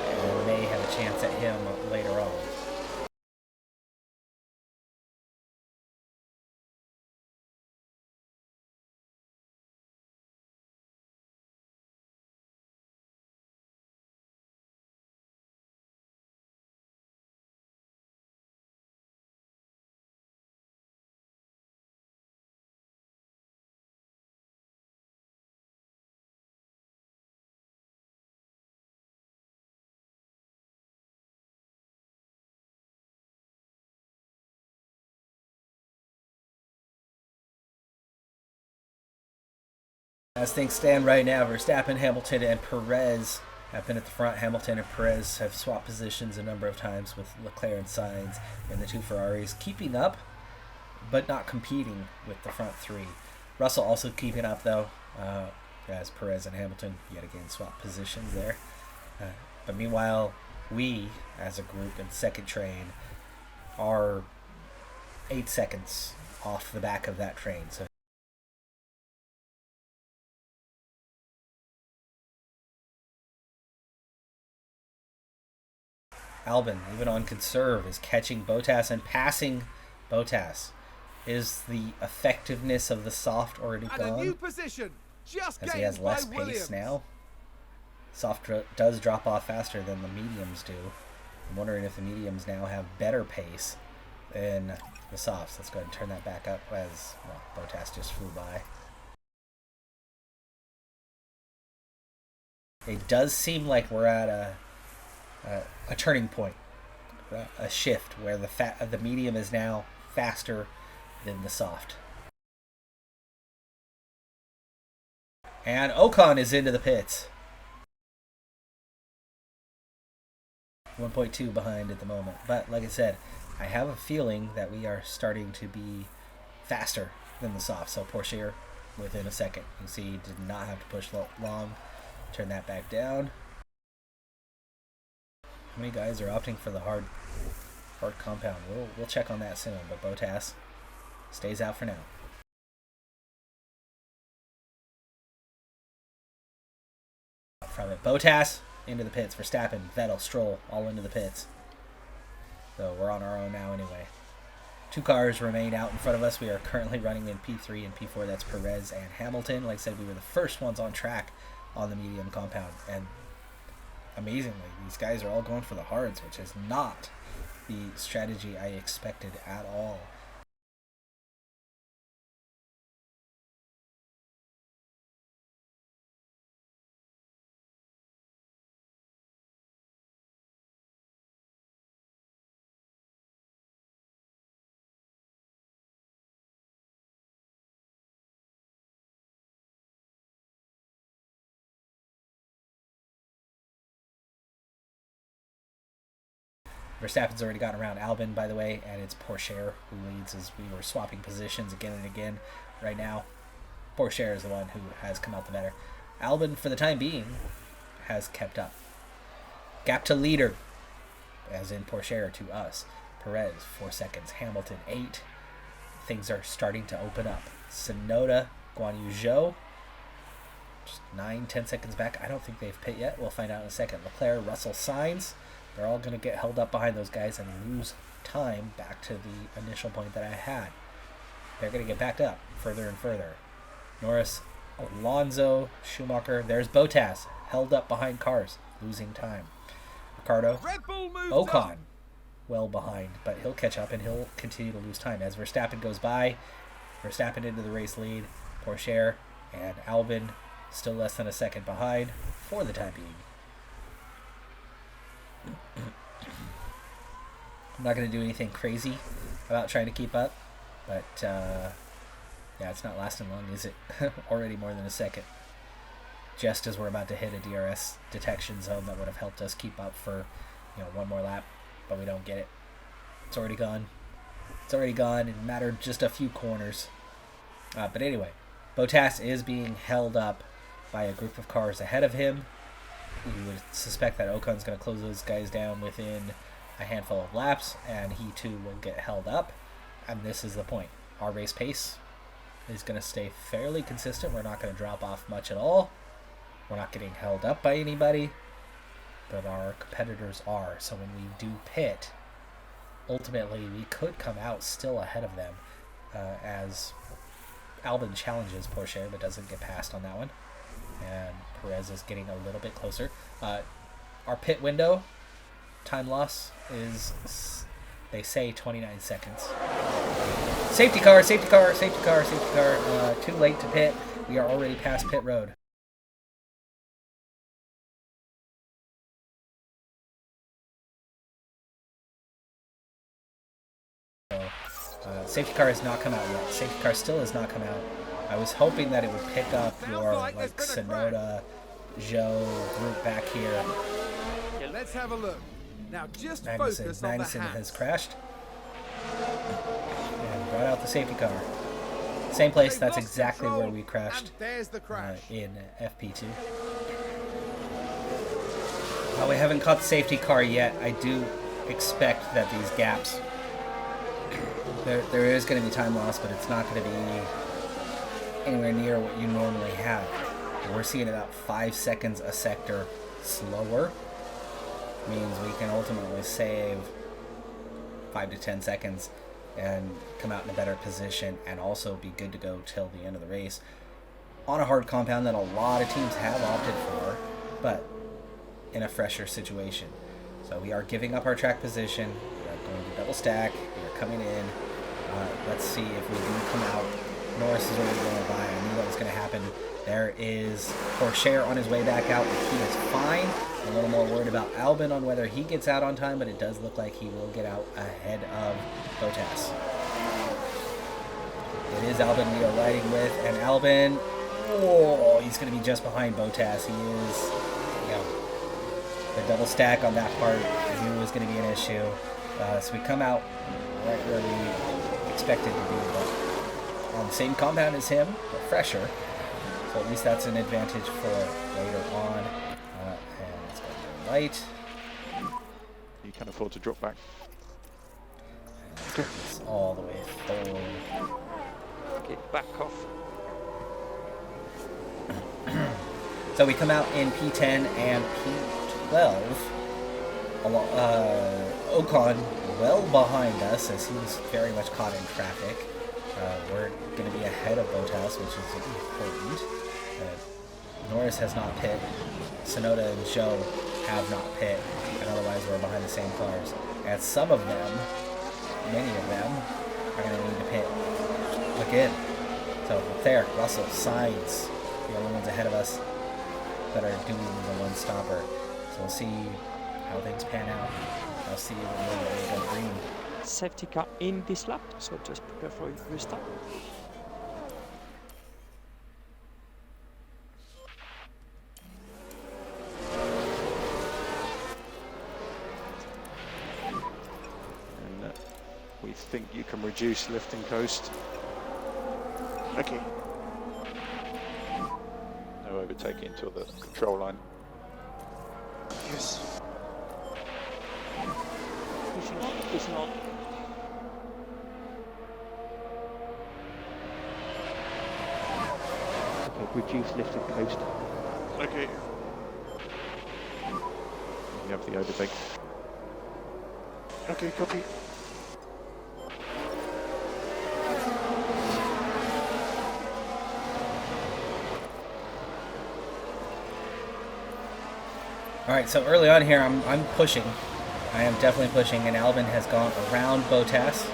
and may have a chance at him later on. As things stand right now, Verstappen, Hamilton, and Perez have been at the front. Hamilton and Perez have swapped positions a number of times with Leclerc and Sainz and the two Ferraris, keeping up, but not competing with the front three. Russell also keeping up, though, as Perez and Hamilton yet again swap positions there. But meanwhile, we, as a group in second train, are 8 seconds off the back of that train. So Albon, even on conserve, is catching Bottas and passing Bottas. Is the effectiveness of the soft already gone? And a new position, just as he has less pace Williams. now. Soft does drop off faster than the mediums do. I'm wondering if the mediums now have better pace than the softs. Let's go ahead and turn that back up as Bottas just flew by. It does seem like we're at a turning point, a shift where the medium is now faster than the soft. And Ocon is into the pits. 1.2 behind at the moment. But like I said, I have a feeling that we are starting to be faster than the soft. So Porsche within a second. You see he did not have to push long. Turn that back down. How many guys are opting for the hard compound? We'll check on that soon, but Bottas stays out for now. From it, Bottas into the pits. Verstappen, Vettel, Stroll, all into the pits. So we're on our own now anyway. 2 cars remain out in front of us. We are currently running in P3 and P4. That's Perez and Hamilton. Like I said, we were the first ones on track on the medium compound. And amazingly, these guys are all going for the hards, which is not the strategy I expected at all. Verstappen's already gotten around Albon, by the way, and it's Pourchaire who leads as we were swapping positions again and again right now. Pourchaire is the one who has come out the better. Albon, for the time being, has kept up. Gap to leader, as in Pourchaire to us. Perez, 4 seconds. Hamilton, 8. Things are starting to open up. Tsunoda, Guan Yu Zhou, just 9-10 seconds back. I don't think they've pit yet. We'll find out in a second. Leclerc, Russell, Sainz. They're all going to get held up behind those guys and lose time back to the initial point that I had. They're going to get backed up further and further. Norris, Alonso, Schumacher. There's Bottas, held up behind cars, losing time. Ricardo, Ocon, well behind, but he'll catch up and he'll continue to lose time as Verstappen goes by. Verstappen into the race lead. Pourchaire and Albon still less than a second behind for the time being. I'm not going to do anything crazy about trying to keep up, but yeah, it's not lasting long, is it? Already more than a second. Just as we're about to hit a DRS detection zone that would have helped us keep up for, one more lap, but we don't get it. It's already gone. It's already gone. It mattered just a few corners. But anyway, Bottas is being held up by a group of cars ahead of him. You would suspect that Ocon's going to close those guys down within a handful of laps, and he too will get held up. And this is the point. Our race pace is going to stay fairly consistent. We're not going to drop off much at all. We're not getting held up by anybody, but our competitors are. So when we do pit, ultimately we could come out still ahead of them as Albon challenges Pourchaire but doesn't get past on that one. And Perez is getting a little bit closer. Our pit window time loss is, they say, 29 seconds. Safety car, safety car, safety car, safety car. Too late to pit. We are already past pit road. Safety car has not come out yet. Safety car still has not come out. I was hoping that it would pick up your Tsunoda, Zhou group back here. Let's have a look. Now just focus on the Magnussen has crashed and brought out the safety car. Same place. That's exactly where we crashed in FP2. While we haven't caught the safety car yet, I do expect that these gaps, there is going to be time loss, but it's not going to be anywhere near what you normally have. We're seeing about 5 seconds a sector slower. Means we can ultimately save 5 to 10 seconds and come out in a better position and also be good to go till the end of the race on a hard compound that a lot of teams have opted for, but in a fresher situation. So we are giving up our track position. We are going to double stack. We are coming in. Let's see if we do come out. Norris is already going by. I knew that was going to happen. There is Pourchaire on his way back out. He is fine. I'm a little more worried about Albon on whether he gets out on time, but it does look like he will get out ahead of Bottas. It is Albon we are riding with, and Albon, he's going to be just behind Bottas. He is, the double stack on that part I knew was going to be an issue. So we come out right where we expected to be, but on the same compound as him, but fresher. So at least that's an advantage for later on. And it's going to go right. You can afford to drop back. And it's all the way forward. Okay, back off. So we come out in P10 and P12. Ocon well behind us as he's very much caught in traffic. We're going to be ahead of Bottas, which is important. Norris has not pit. Sonoda and Joe have not pit, and otherwise we're behind the same cars. And some of them, many of them, are going to need to pit again. So up there, Russell, Sainz, the only ones ahead of us that are doing the one stopper. So we'll see how things pan out. I'll see you when we go green. Safety car in this lap, so just prepare for restart. And we think you can reduce lift and coast. Okay. No overtaking until the control line. Yes. Pushing on. Okay, reduce lift and coast. Okay. You have the overtake. Okay, copy. Alright, so early on here, I'm pushing. I am definitely pushing, and Albin has gone around Bottas.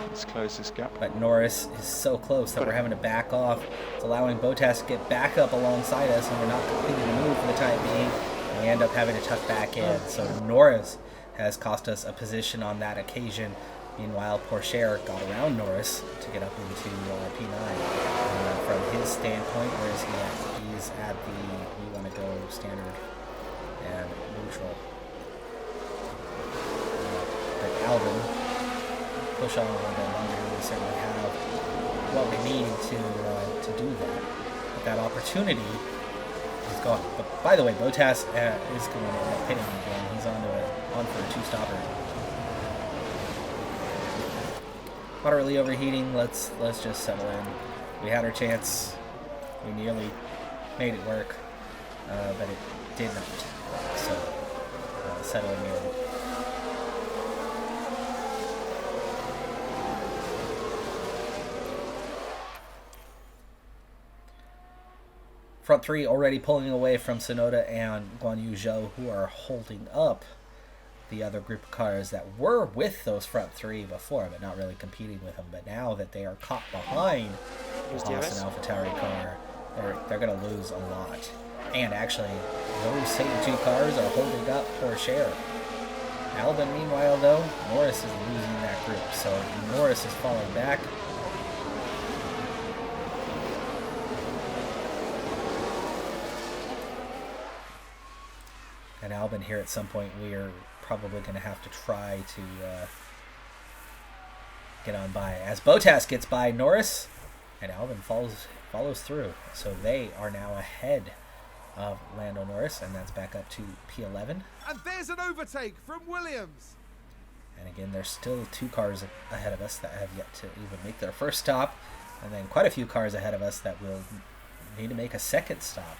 Let's close this gap. But Norris is so close that we're having to back off. It's allowing Bottas to get back up alongside us, and we're not completing the move for the time being. And we end up having to tuck back in. So Norris has cost us a position on that occasion. Meanwhile, Pourchaire got around Norris to get up into P9. From his standpoint, where is he at? He's at the, we want to go standard and neutral. But Albin, push on a little bit longer. We certainly have what we need to do that. But that opportunity is gone. But by the way, Bottas is going to end up hitting again. He's on for a two-stopper. Moderately overheating. Let's just settle in. We had our chance. We nearly made it work, but it did not. So settling in. Front three already pulling away from Sonoda and Guan Yu Zhou, who are holding up the other group of cars that were with those front three before, but not really competing with them. But now that they are caught behind the Haas and AlphaTauri car, they're going to lose a lot. And actually, those same two cars are holding up Pourchaire. Albin, meanwhile, though, Norris is losing that group. So Norris is falling back. And Albin here at some point, we are probably going to have to try to get on by. As Bottas gets by Norris, and Albin follows through. So they are now ahead of Lando Norris, and that's back up to P11. And there's an overtake from Williams. And again, there's still two cars ahead of us that have yet to even make their first stop, and then quite a few cars ahead of us that will need to make a second stop.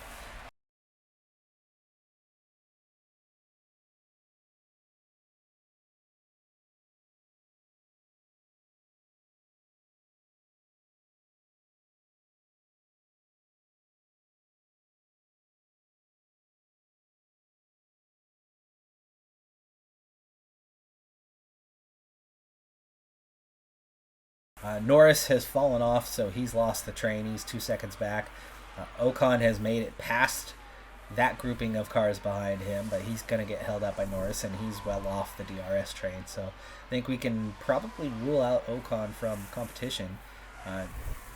Norris has fallen off, so he's lost the train. He's 2 seconds back. Ocon has made it past that grouping of cars behind him, but he's going to get held up by Norris, and he's well off the DRS train. So I think we can probably rule out Ocon from competition.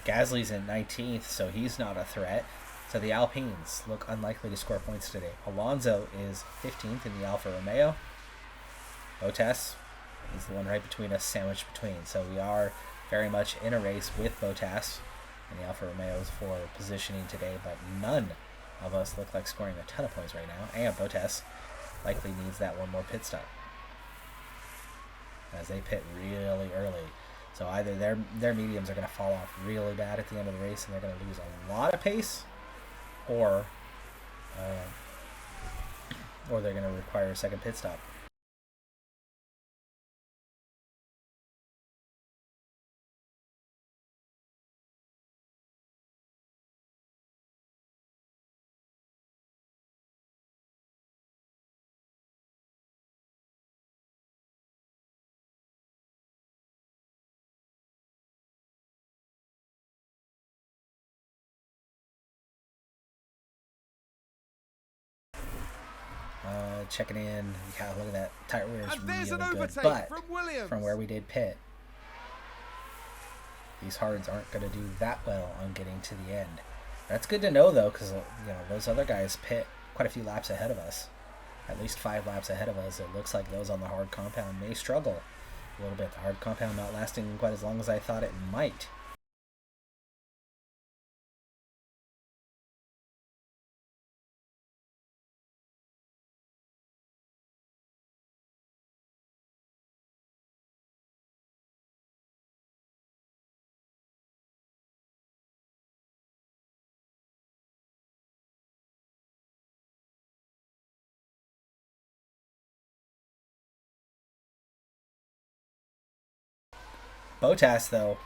Gasly's in 19th, so he's not a threat. So the Alpines look unlikely to score points today. Alonso is 15th in the Alfa Romeo. Bottas is the one right between us, sandwiched between. So we are very much in a race with Bottas and the Alfa Romeos for positioning today, but none of us look like scoring a ton of points right now, and Bottas likely needs that one more pit stop as they pit really early. So either their mediums are going to fall off really bad at the end of the race and they're going to lose a lot of pace, or they're going to require a second pit stop. Checking in. Yeah, look at that. Tire wear is And there's an really good. overtake But from Williams. from where we did pit, these hards aren't going to do that well on getting to the end. That's good to know, though, because those other guys pit quite a few laps ahead of us. At least 5 laps ahead of us. It looks like those on the hard compound may struggle a little bit. The hard compound not lasting quite as long as I thought it might. Bottas, though,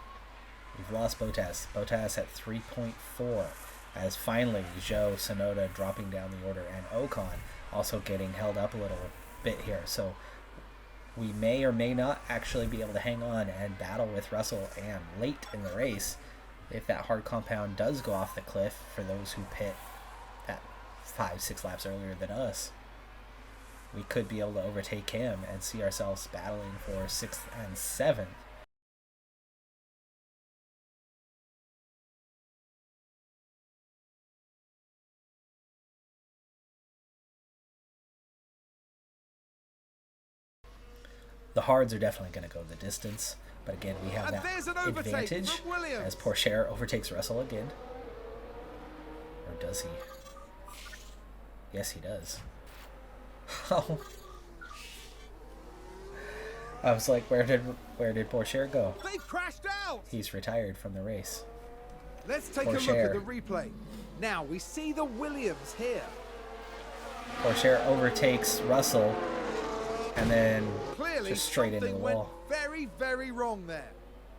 we've lost Bottas. Bottas at 3.4, as finally Joe Tsunoda dropping down the order, and Ocon also getting held up a little bit here. So we may or may not actually be able to hang on and battle with Russell and late in the race if that hard compound does go off the cliff for those who pit at 5-6 laps earlier than us. We could be able to overtake him and see ourselves battling for 6th and 7th. The hards are definitely going to go the distance, but again, we have And that there's an overtake advantage from Williams. as Pourchaire overtakes Russell again. Or does he? Yes, he does. Oh, I was like, where did Pourchaire go? They crashed out. He's retired from the race. Let's take a look at the replay. Now we see the Williams here. Pourchaire overtakes Russell and then Clearly, just straight into the something went wall. very, very wrong there.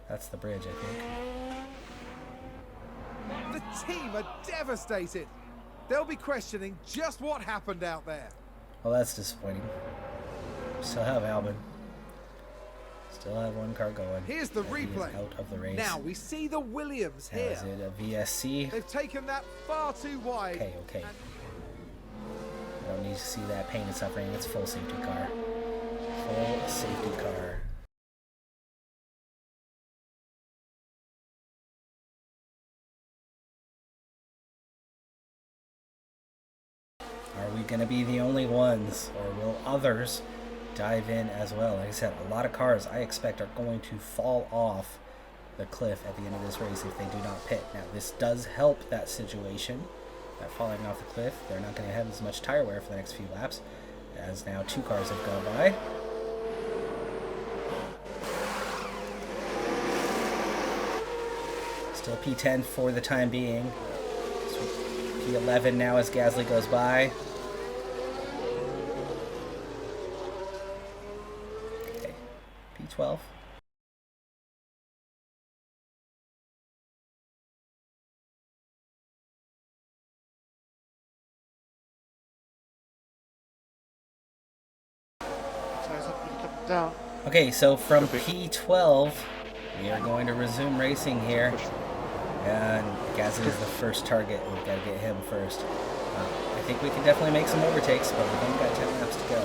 That's the bridge, I think. The team are devastated. They'll be questioning just what happened out there. Well, that's disappointing. Still have Albon. Still have one car going. Here's the He is replay. out of the race. Now we see the Williams Now, here. is it a VSC? They've taken that far too wide. Okay. I don't need to see that pain and suffering. It's full safety car. Full safety car. Are we going to be the only ones, or will others dive in as well? Like I said, a lot of cars I expect are going to fall off the cliff at the end of this race if they do not pit. Now, this does help that situation, that falling off the cliff. They're not going to have as much tire wear for the next few laps, as now 2 cars have gone by. Still P10 for the time being. So P11 now as Gasly goes by. Okay, P12. Down. Okay, so from P12, we are going to resume racing here. And Gasly is the first target. We've got to get him first. I think we can definitely make some overtakes, but we've only got 10 laps to go.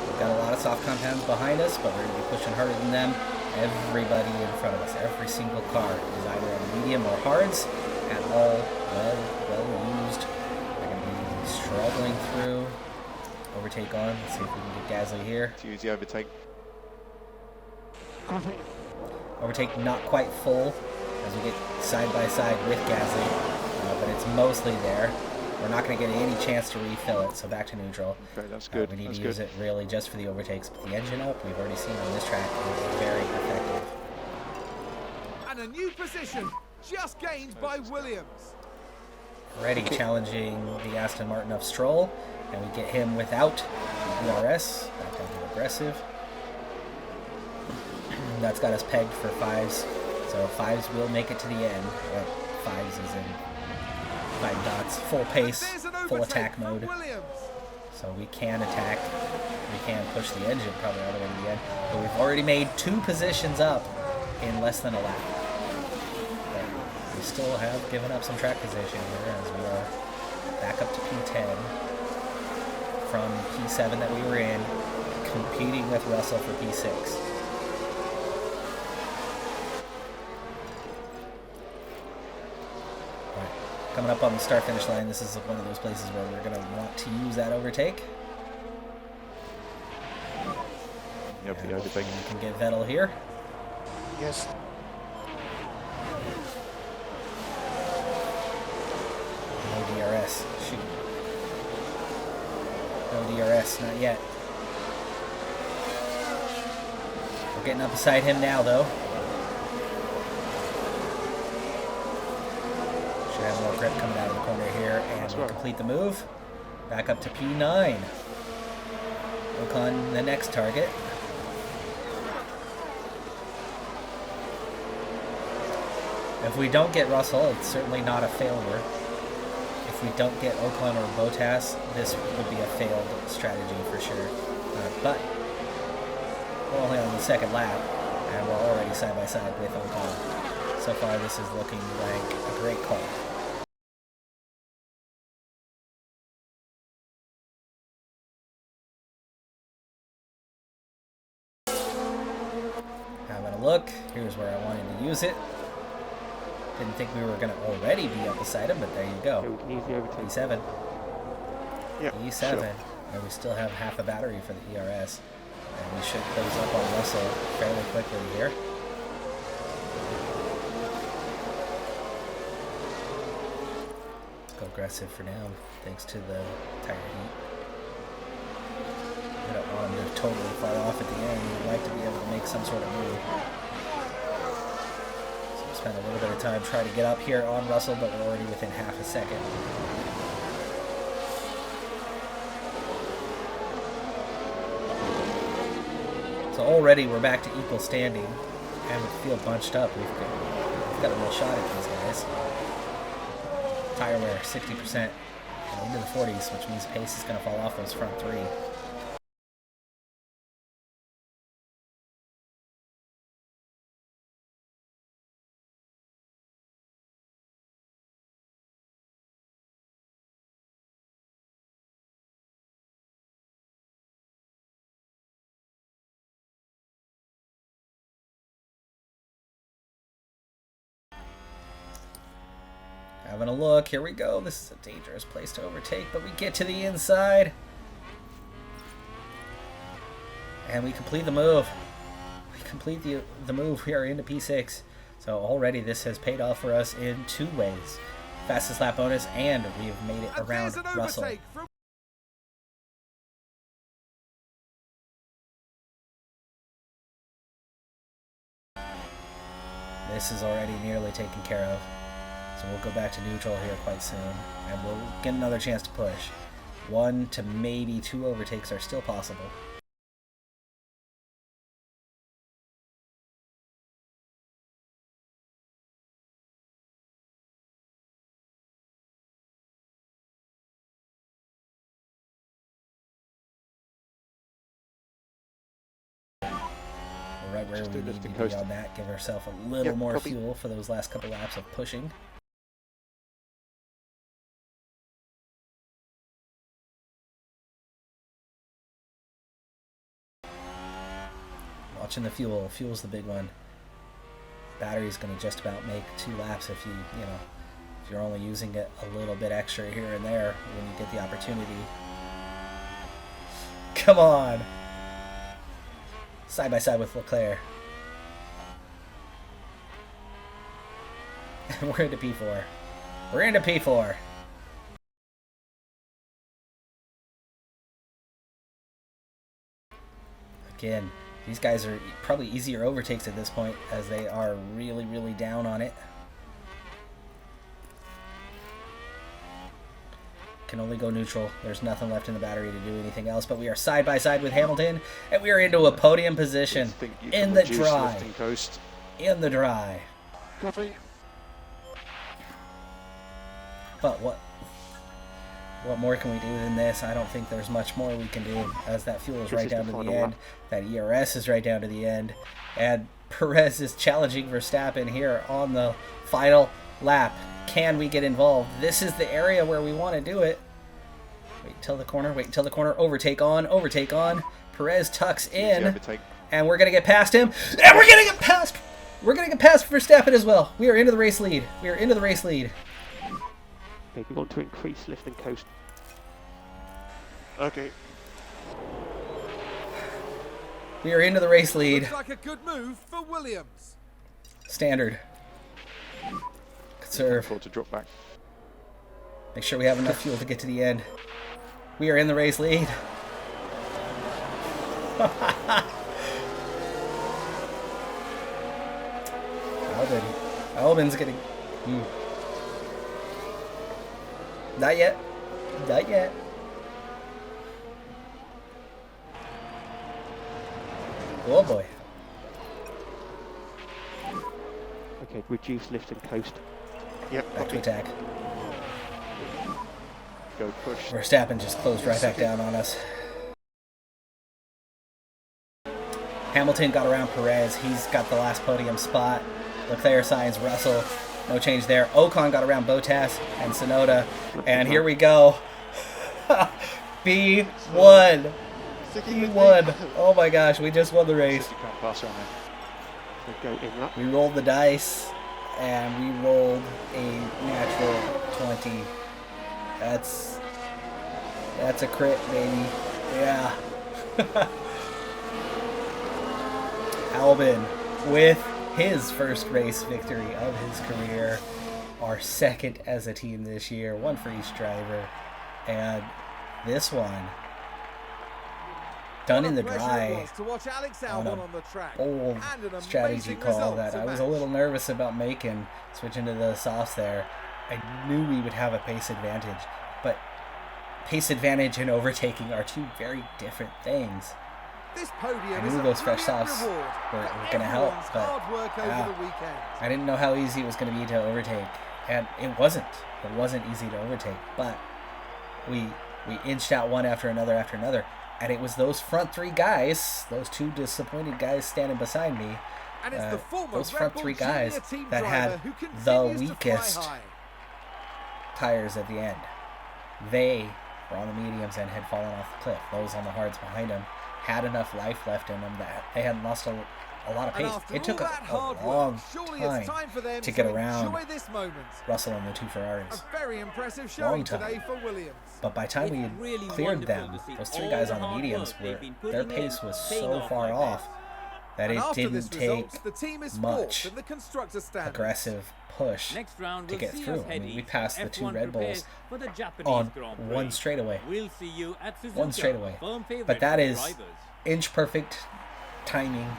We've got a lot of soft compounds behind us, but we're going to be pushing harder than them. Everybody in front of us, every single car is either on medium or hards, and all well used. They're going to be struggling through. Overtake on. Let's see if we can get Gasly here. To use the overtake. Overtake not quite full as we get side by side with Gasly, but it's mostly there. We're not going to get any chance to refill it, so back to neutral. Okay, that's good. We need That's to use good. it really just for the overtakes, but the engine up, we've already seen on this track, is very effective. And a new position just gained by Williams. Ready, challenging the Aston Martin of Stroll, and we get him without DRS, back down to aggressive. That's got us pegged for 5s, so 5s will make it to the end. 5s is in 5 dots, full pace, There's an full overtake attack from mode. Williams. So we can attack, we can push the engine probably all the way to the end, but we've already made 2 positions up in less than a lap. But we still have given up some track position here as we are back up to P10. from P7 that we were in, competing with Russell for P6. Coming up on the start-finish line, this is one of those places where we're going to want to use that overtake. Yep, the overtake. We can get Vettel here. Yes. No DRS. Shoot. No DRS, not yet. We're getting up beside him now, though. Should have more grip coming out of the corner here, and we'll complete the move. Back up to P9. Ocon, the next target. If we don't get Russell, it's certainly not a failure. If we don't get Ocon or Bottas, this would be a failed strategy for sure. But we're only on the second lap, and we're already side by side with Ocon. So far, this is looking like a great call. Having a look, here's where I wanted to use it. Didn't think we were going to already be up beside him, but there you go. E7. Yep, E7. sure. And we still have half a battery for the ERS. And we should close up on Russell fairly quickly here. Let's go aggressive for now, thanks to the tire heat. We don't want him to totally fall off at the end. We'd like to be able to make some sort of move. Spend a little bit of time trying to get up here on Russell, but we're already within half a second. So already we're back to equal standing, and with the field bunched up, we've got a real shot at these guys. Tire wear 60% and into the 40s, which means pace is going to fall off those front three. Having a look, here we go. This is a dangerous place to overtake, but we get to the inside. And we complete the move. We complete the move. We are into P6. So already this has paid off for us in two ways. Fastest lap bonus, and we have made it around Russell. This is already nearly taken care of. So we'll go back to neutral here quite soon, and we'll get another chance to push. 1 to maybe 2 overtakes are still possible. Right where we need to be on that, give ourselves a little more fuel for those last couple laps of pushing. Watching the fuel. Fuel's the big one. Battery's going to just about make 2 laps if if you're only using it a little bit extra here and there when you get the opportunity. Come on! Side by side with Leclerc. And we're into P4. We're into P4. Again, these guys are probably easier overtakes at this point as they are really, really down on it. Can only go neutral. There's nothing left in the battery to do anything else, but we are side by side with Hamilton, and we are into a podium position in the dry. In the dry. Copy. But what more can we do than this? I don't think there's much more we can do, as that fuel is right down to the end. That ERS is right down to the end. And Perez is challenging Verstappen here on the final lap. Can we get involved? This is the area where we want to do it. Wait till the corner. Wait until the corner. Overtake on. Overtake on. Perez tucks in. Overtake. And we're going to get past him. And we're going to get past. We're going to get past Verstappen as well. We are into the race lead. We are into the race lead. Okay, we want to increase lift and coast. Okay. We are into the race lead. Looks like a good move for Williams. Standard. Conserve. Afford to drop back. Make sure we have enough fuel to get to the end. We are in the race lead. Albin's getting... Not yet. Not yet. Oh boy. Okay, reduce lift and coast. Yep. Back to attack. Go push. Verstappen just closed right back down on us. Hamilton got around Perez. He's got the last podium spot. Leclerc signs Russell. No change there. Ocon got around Bottas and Tsunoda. And here we go. B1. B1. Oh my gosh, we just won the race. You can't pass around there. So go in lap. We rolled the dice, and we rolled a natural 20. That's a crit, baby. Yeah. Albin with his first race victory of his career. Our second as a team this year. One for each driver. And this one, done in the dry, To watch Alex on Albon a on the track. bold And an strategy amazing call result that to I was a match. little nervous about making, switching to the softs there. I knew we would have a pace advantage, but pace advantage and overtaking are two very different things. This podium I is knew a those fresh brilliant softs reward were for going to help, everyone's but hard work over the weekend. I didn't know how easy it was going to be to overtake, and it wasn't. It wasn't easy to overtake, but we inched out one after another, and it was those front three guys, those two disappointed guys standing beside me, And it's the former those Red front Bull three guys Junior team that driver had who the continues to fly weakest high. tires at the end. They were on the mediums and had fallen off the cliff. Those on the hards behind them had enough life left in them that they hadn't lost a lot of And pace. after It took all a that hard long work, surely it's time for them to get around enjoy this moment. Russell and the two Ferraris. A very impressive Long showing time. today for Williams. But by the time we had It's really cleared them, wonderful to see those three all guys the on the hard mediums work they've been putting their in, pace was paying so off far like off that And it after didn't this take result, the team is much fourth in the constructor standings. aggressive push Next round to will get see through. us I mean, we heading passed the F1 two Red Bulls prepared for the Japanese on Grand Prix. one straightaway. We'll see you at Suzuka, One straightaway. firm favorite But that for is drivers. inch perfect timing.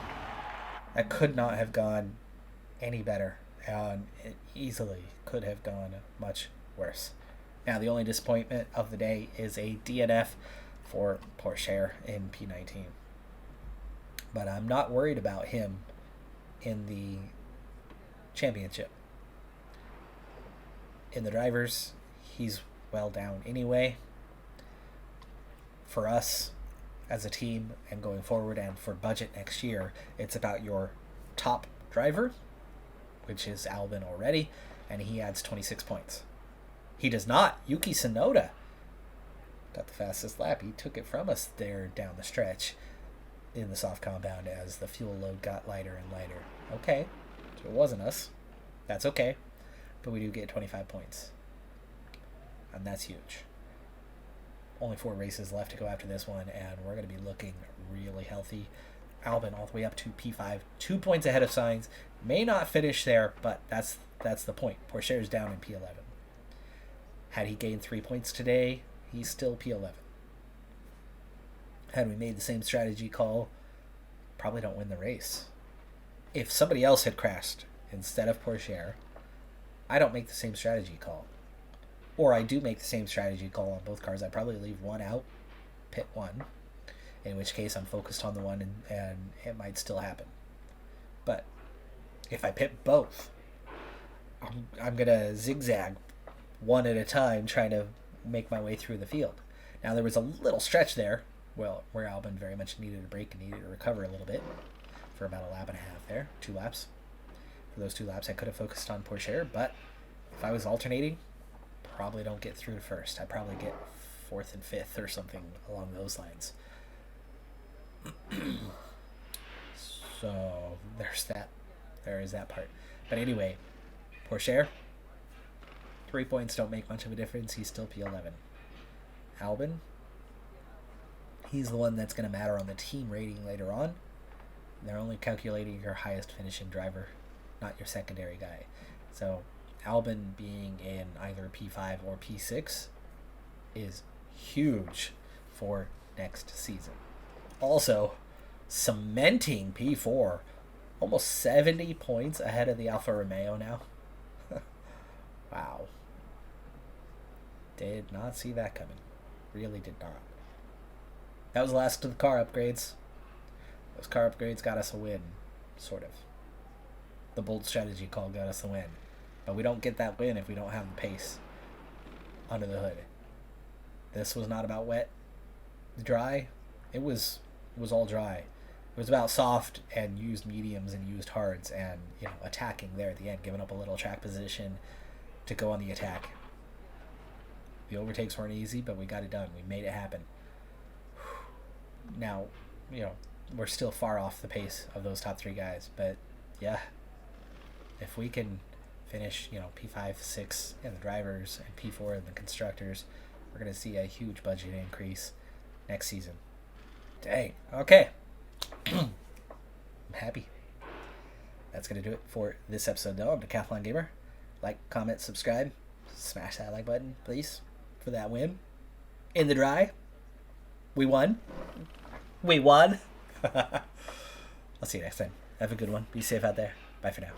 That could not have gone any better, and it easily could have gone much worse. Now, the only disappointment of the day is a DNF for Porsche in P19. But I'm not worried about him in the championship. In the drivers, he's well down anyway. For us as a team and going forward and for budget next year, it's about your top driver, which is Albin already, and he adds 26 points. He does not. Yuki Tsunoda got the fastest lap. He took it from us there down the stretch in the soft compound as the fuel load got lighter and lighter. Okay, so it wasn't us. That's okay. But we do get 25 points. And that's huge. Only 4 races left to go after this one, and we're going to be looking really healthy. Albin all the way up to P5, 2 points ahead of Sainz. May not finish there, but that's the point. Porsche is down in P11. Had he gained 3 points today, he's still P11. Had we made the same strategy call, probably don't win the race. If somebody else had crashed instead of Porsche, I don't make the same strategy call. Or I do make the same strategy call on both cars. I probably leave one out, pit one, in which case I'm focused on the one and it might still happen. But if I pit both, I'm going to zigzag one at a time trying to make my way through the field. Now there was a little stretch there where Albin very much needed a break and needed to recover a little bit for about a lap and a half there, 2 laps. For those 2 laps I could have focused on Porsche, but if I was alternating, probably don't get through first. I probably get 4th and 5th or something along those lines. So there's that. There is that part. But anyway, Pourchaire, 3 points don't make much of a difference. He's still P11. Albin, he's the one that's going to matter on the team rating later on. They're only calculating your highest finishing driver, not your secondary guy. So Albin being in either P5 or P6 is huge for next season. Also, cementing P4, almost 70 points ahead of the Alfa Romeo now. Wow. Did not see that coming. Really did not. That was the last of the car upgrades. Those car upgrades got us a win, sort of. The bold strategy call got us a win. But we don't get that win if we don't have the pace under the hood. This was not about wet, dry. It was all dry. It was about soft and used mediums and used hards and, you know, attacking there at the end, giving up a little track position to go on the attack. The overtakes weren't easy, but we got it done. We made it happen. Now, you know, we're still far off the pace of those top 3 guys, but yeah, if we can finish, you know, P5, 6 in the drivers and P4 in the constructors, we're going to see a huge budget increase next season. Dang. Okay. I'm happy. That's going to do it for this episode, though. I'm Decathlon Gamer. Like, comment, subscribe. Smash that like button, please, for that win. In the dry. We won. We won. I'll see you next time. Have a good one. Be safe out there. Bye for now.